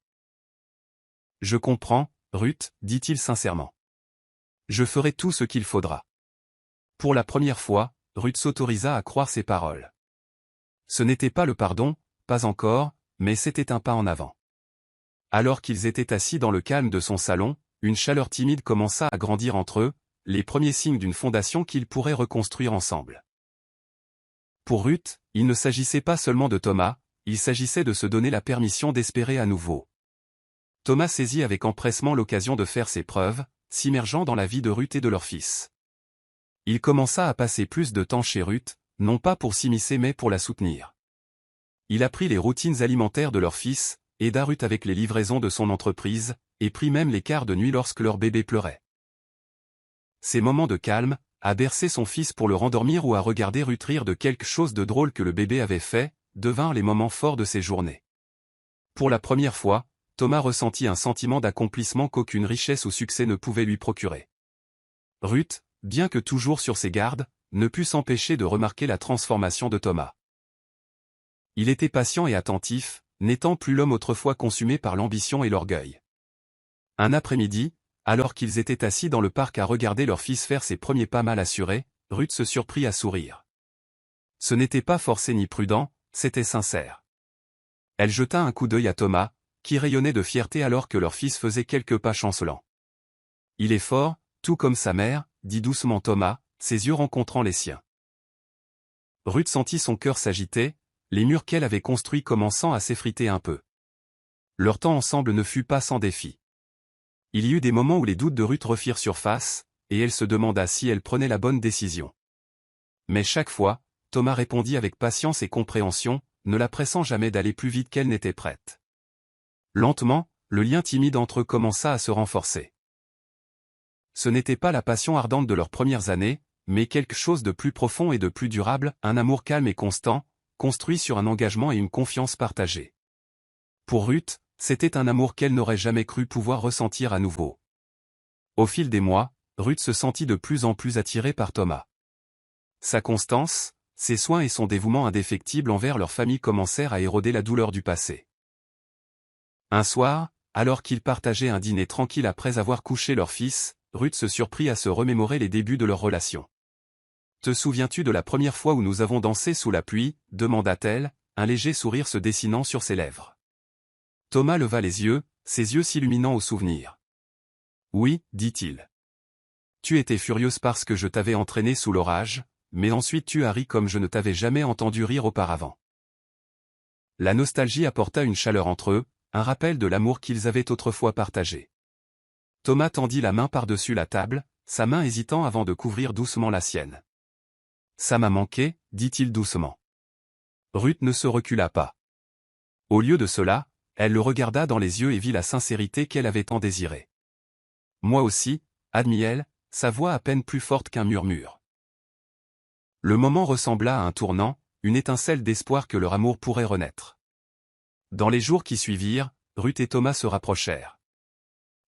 S1: « Je comprends, Ruth, dit-il sincèrement. Je ferai tout ce qu'il faudra. » Pour la première fois, Ruth s'autorisa à croire ses paroles. Ce n'était pas le pardon, pas encore, mais c'était un pas en avant. Alors qu'ils étaient assis dans le calme de son salon, une chaleur timide commença à grandir entre eux, les premiers signes d'une fondation qu'ils pourraient reconstruire ensemble. Pour Ruth, il ne s'agissait pas seulement de Thomas, il s'agissait de se donner la permission d'espérer à nouveau. Thomas saisit avec empressement l'occasion de faire ses preuves, s'immergeant dans la vie de Ruth et de leur fils. Il commença à passer plus de temps chez Ruth, non pas pour s'immiscer mais pour la soutenir. Il apprit les routines alimentaires de leur fils, aida Ruth avec les livraisons de son entreprise, et prit même les quarts de nuit lorsque leur bébé pleurait. Ces moments de calme, à bercer son fils pour le rendormir ou à regarder Ruth rire de quelque chose de drôle que le bébé avait fait, devinrent les moments forts de ses journées. Pour la première fois, Thomas ressentit un sentiment d'accomplissement qu'aucune richesse ou succès ne pouvait lui procurer. Ruth, bien que toujours sur ses gardes, ne put s'empêcher de remarquer la transformation de Thomas. Il était patient et attentif, n'étant plus l'homme autrefois consumé par l'ambition et l'orgueil. Un après-midi, alors qu'ils étaient assis dans le parc à regarder leur fils faire ses premiers pas mal assurés, Ruth se surprit à sourire. Ce n'était pas forcé ni prudent, c'était sincère. Elle jeta un coup d'œil à Thomas, qui rayonnait de fierté alors que leur fils faisait quelques pas chancelants. « Il est fort, tout comme sa mère », dit doucement Thomas, ses yeux rencontrant les siens. Ruth sentit son cœur s'agiter, les murs qu'elle avait construits commençant à s'effriter un peu. Leur temps ensemble ne fut pas sans défi. Il y eut des moments où les doutes de Ruth refirent surface, et elle se demanda si elle prenait la bonne décision. Mais chaque fois, Thomas répondit avec patience et compréhension, ne la pressant jamais d'aller plus vite qu'elle n'était prête. Lentement, le lien timide entre eux commença à se renforcer. Ce n'était pas la passion ardente de leurs premières années, mais quelque chose de plus profond et de plus durable, un amour calme et constant, construit sur un engagement et une confiance partagée. Pour Ruth, c'était un amour qu'elle n'aurait jamais cru pouvoir ressentir à nouveau. Au fil des mois, Ruth se sentit de plus en plus attirée par Thomas. Sa constance, ses soins et son dévouement indéfectible envers leur famille commencèrent à éroder la douleur du passé. Un soir, alors qu'ils partageaient un dîner tranquille après avoir couché leur fils, Ruth se surprit à se remémorer les débuts de leur relation. « Te souviens-tu de la première fois où nous avons dansé sous la pluie ?» demanda-t-elle, un léger sourire se dessinant sur ses lèvres. Thomas leva les yeux, ses yeux s'illuminant au souvenir. « Oui, dit-il. Tu étais furieuse parce que je t'avais entraîné sous l'orage, mais ensuite tu as ri comme je ne t'avais jamais entendu rire auparavant. » La nostalgie apporta une chaleur entre eux, un rappel de l'amour qu'ils avaient autrefois partagé. Thomas tendit la main par-dessus la table, sa main hésitant avant de couvrir doucement la sienne. « Ça m'a manqué, dit-il doucement. » Ruth ne se recula pas. Au lieu de cela, elle le regarda dans les yeux et vit la sincérité qu'elle avait tant désirée. « Moi aussi, » admit-elle, sa voix à peine plus forte qu'un murmure. Le moment ressembla à un tournant, une étincelle d'espoir que leur amour pourrait renaître. Dans les jours qui suivirent, Ruth et Thomas se rapprochèrent.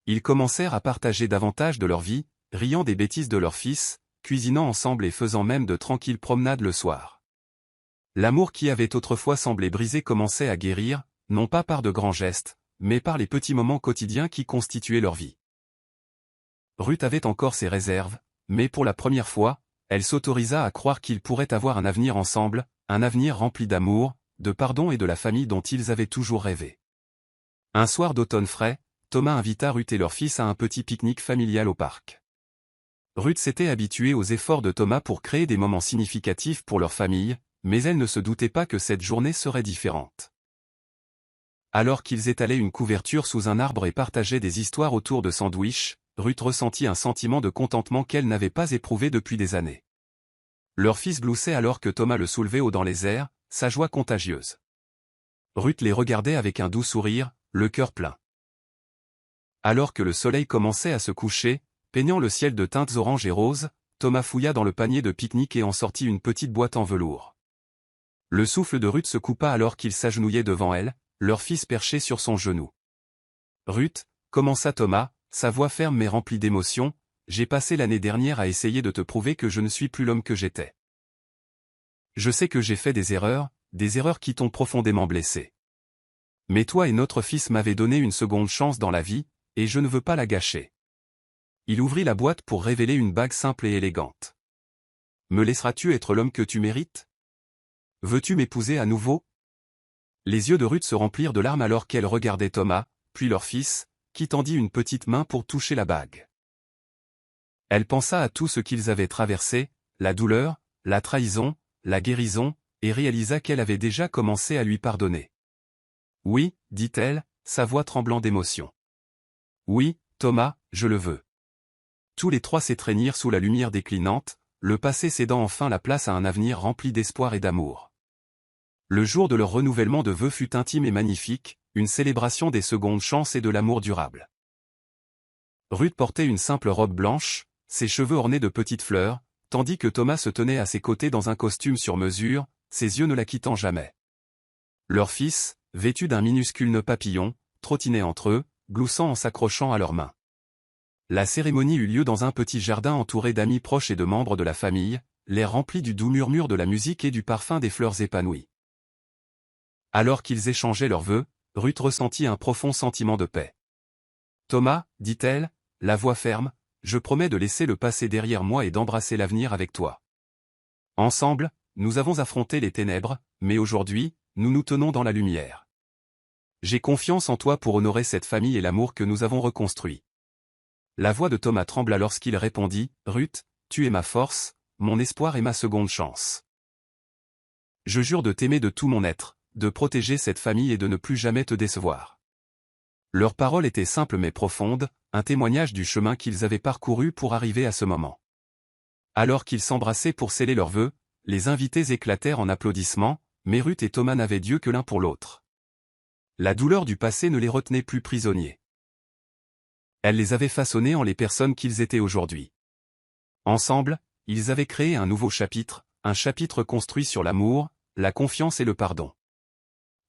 S1: Ils commencèrent à partager davantage de leur vie, riant des bêtises de leur fils, cuisinant ensemble et faisant même de tranquilles promenades le soir. L'amour qui avait autrefois semblé brisé commençait à guérir, non pas par de grands gestes, mais par les petits moments quotidiens qui constituaient leur vie. Ruth avait encore ses réserves, mais pour la première fois, elle s'autorisa à croire qu'ils pourraient avoir un avenir ensemble, un avenir rempli d'amour, de pardon et de la famille dont ils avaient toujours rêvé. Un soir d'automne frais, Thomas invita Ruth et leur fils à un petit pique-nique familial au parc. Ruth s'était habituée aux efforts de Thomas pour créer des moments significatifs pour leur famille, mais elle ne se doutait pas que cette journée serait différente. Alors qu'ils étalaient une couverture sous un arbre et partageaient des histoires autour de sandwichs, Ruth ressentit un sentiment de contentement qu'elle n'avait pas éprouvé depuis des années. Leur fils gloussait alors que Thomas le soulevait haut dans les airs, sa joie contagieuse. Ruth les regardait avec un doux sourire, le cœur plein. Alors que le soleil commençait à se coucher, peignant le ciel de teintes orange et roses, Thomas fouilla dans le panier de pique-nique et en sortit une petite boîte en velours. Le souffle de Ruth se coupa alors qu'il s'agenouillait devant elle, leur fils perché sur son genou. « Ruth, » commença Thomas, sa voix ferme mais remplie d'émotion, « j'ai passé l'année dernière à essayer de te prouver que je ne suis plus l'homme que j'étais. Je sais que j'ai fait des erreurs qui t'ont profondément blessé. Mais toi et notre fils m'avez donné une seconde chance dans la vie, et je ne veux pas la gâcher. » Il ouvrit la boîte pour révéler une bague simple et élégante. « Me laisseras-tu être l'homme que tu mérites? Veux-tu m'épouser à nouveau ?» Les yeux de Ruth se remplirent de larmes alors qu'elle regardait Thomas, puis leur fils, qui tendit une petite main pour toucher la bague. Elle pensa à tout ce qu'ils avaient traversé, la douleur, la trahison, la guérison, et réalisa qu'elle avait déjà commencé à lui pardonner. « Oui, » dit-elle, sa voix tremblant d'émotion. « Oui, Thomas, je le veux. » Tous les trois s'étreignirent sous la lumière déclinante, le passé cédant enfin la place à un avenir rempli d'espoir et d'amour. Le jour de leur renouvellement de vœux fut intime et magnifique, une célébration des secondes chances et de l'amour durable. Ruth portait une simple robe blanche, ses cheveux ornés de petites fleurs, tandis que Thomas se tenait à ses côtés dans un costume sur mesure, ses yeux ne la quittant jamais. Leur fils, vêtu d'un minuscule nœud papillon, trottinait entre eux, gloussant en s'accrochant à leurs mains. La cérémonie eut lieu dans un petit jardin entouré d'amis proches et de membres de la famille, l'air rempli du doux murmure de la musique et du parfum des fleurs épanouies. Alors qu'ils échangeaient leurs vœux, Ruth ressentit un profond sentiment de paix. « Thomas, » dit-elle, la voix ferme, « je promets de laisser le passé derrière moi et d'embrasser l'avenir avec toi. Ensemble, nous avons affronté les ténèbres, mais aujourd'hui, nous nous tenons dans la lumière. J'ai confiance en toi pour honorer cette famille et l'amour que nous avons reconstruit. » La voix de Thomas trembla lorsqu'il répondit, « Ruth, tu es ma force, mon espoir et ma seconde chance. Je jure de t'aimer de tout mon être, de protéger cette famille et de ne plus jamais te décevoir. » Leurs paroles étaient simples mais profondes, un témoignage du chemin qu'ils avaient parcouru pour arriver à ce moment. Alors qu'ils s'embrassaient pour sceller leurs vœux, les invités éclatèrent en applaudissements, mais Ruth et Thomas n'avaient Dieu que l'un pour l'autre. La douleur du passé ne les retenait plus prisonniers. Elle les avait façonnés en les personnes qu'ils étaient aujourd'hui. Ensemble, ils avaient créé un nouveau chapitre, un chapitre construit sur l'amour, la confiance et le pardon.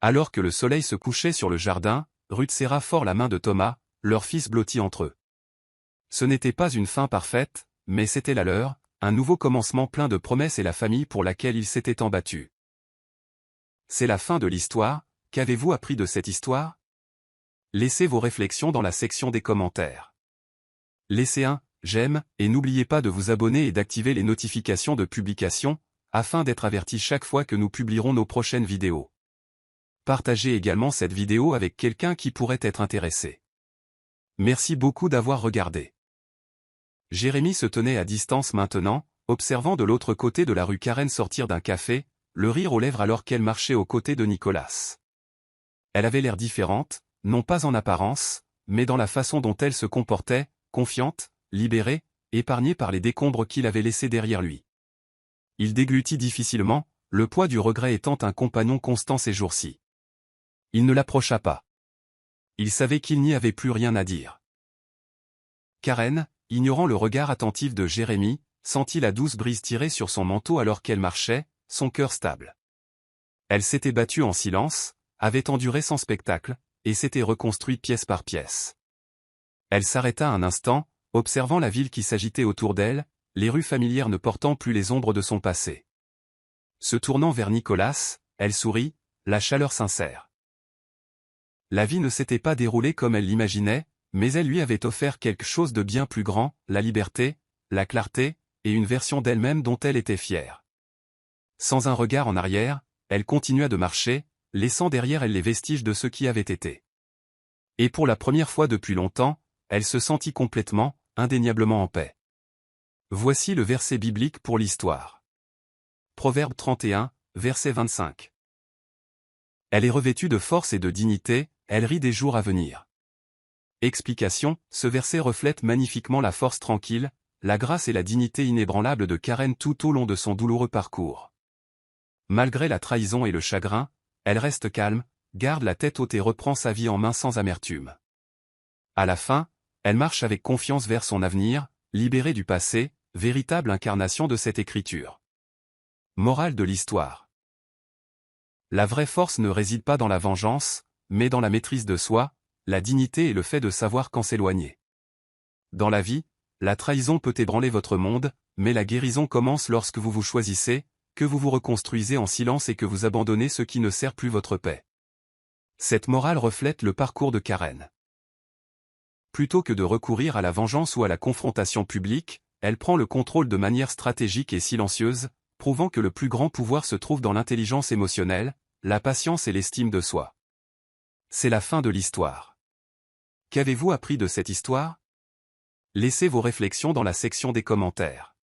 S1: Alors que le soleil se couchait sur le jardin, Ruth serra fort la main de Thomas, leur fils blotti entre eux. Ce n'était pas une fin parfaite, mais c'était la leur, un nouveau commencement plein de promesses et la famille pour laquelle ils s'étaient tant battus. C'est la fin de l'histoire, qu'avez-vous appris de cette histoire? Laissez vos réflexions dans la section des commentaires. Laissez un j'aime, et n'oubliez pas de vous abonner et d'activer les notifications de publication, afin d'être averti chaque fois que nous publierons nos prochaines vidéos. Partagez également cette vidéo avec quelqu'un qui pourrait être intéressé. Merci beaucoup d'avoir regardé. Jérémy se tenait à distance maintenant, observant de l'autre côté de la rue Karen sortir d'un café, le rire aux lèvres alors qu'elle marchait aux côtés de Nicolas. Elle avait l'air différente, non pas en apparence, mais dans la façon dont elle se comportait, confiante, libérée, épargnée par les décombres qu'il avait laissés derrière lui. Il déglutit difficilement, le poids du regret étant un compagnon constant ces jours-ci. Il ne l'approcha pas. Il savait qu'il n'y avait plus rien à dire. Karen, ignorant le regard attentif de Jérémy, sentit la douce brise tirer sur son manteau alors qu'elle marchait, son cœur stable. Elle s'était battue en silence, avait enduré son spectacle, et s'était reconstruite pièce par pièce. Elle s'arrêta un instant, observant la ville qui s'agitait autour d'elle, les rues familières ne portant plus les ombres de son passé. Se tournant vers Nicolas, elle sourit, la chaleur sincère. La vie ne s'était pas déroulée comme elle l'imaginait, mais elle lui avait offert quelque chose de bien plus grand, la liberté, la clarté, et une version d'elle-même dont elle était fière. Sans un regard en arrière, elle continua de marcher, laissant derrière elle les vestiges de ce qui avait été. Et pour la première fois depuis longtemps, elle se sentit complètement, indéniablement en paix. Voici le verset biblique pour l'histoire. Proverbe 31, verset 25. Elle est revêtue de force et de dignité, elle rit des jours à venir. Explication, ce verset reflète magnifiquement la force tranquille, la grâce et la dignité inébranlable de Karen tout au long de son douloureux parcours. Malgré la trahison et le chagrin, elle reste calme, garde la tête haute et reprend sa vie en main sans amertume. À la fin, elle marche avec confiance vers son avenir, libérée du passé, véritable incarnation de cette écriture. Morale de l'histoire. La vraie force ne réside pas dans la vengeance, mais dans la maîtrise de soi, la dignité et le fait de savoir quand s'éloigner. Dans la vie, la trahison peut ébranler votre monde, mais la guérison commence lorsque vous vous choisissez, que vous vous reconstruisez en silence et que vous abandonnez ce qui ne sert plus votre paix. Cette morale reflète le parcours de Karen. Plutôt que de recourir à la vengeance ou à la confrontation publique, elle prend le contrôle de manière stratégique et silencieuse, prouvant que le plus grand pouvoir se trouve dans l'intelligence émotionnelle, la patience et l'estime de soi. C'est la fin de l'histoire. Qu'avez-vous appris de cette histoire? Laissez vos réflexions dans la section des commentaires.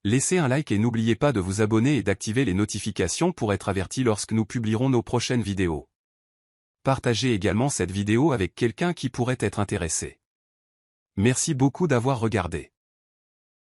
S1: Laissez un like et n'oubliez pas de vous abonner et d'activer les notifications pour être averti lorsque nous publierons nos prochaines vidéos. Partagez également cette vidéo avec quelqu'un qui pourrait être intéressé. Merci beaucoup d'avoir regardé.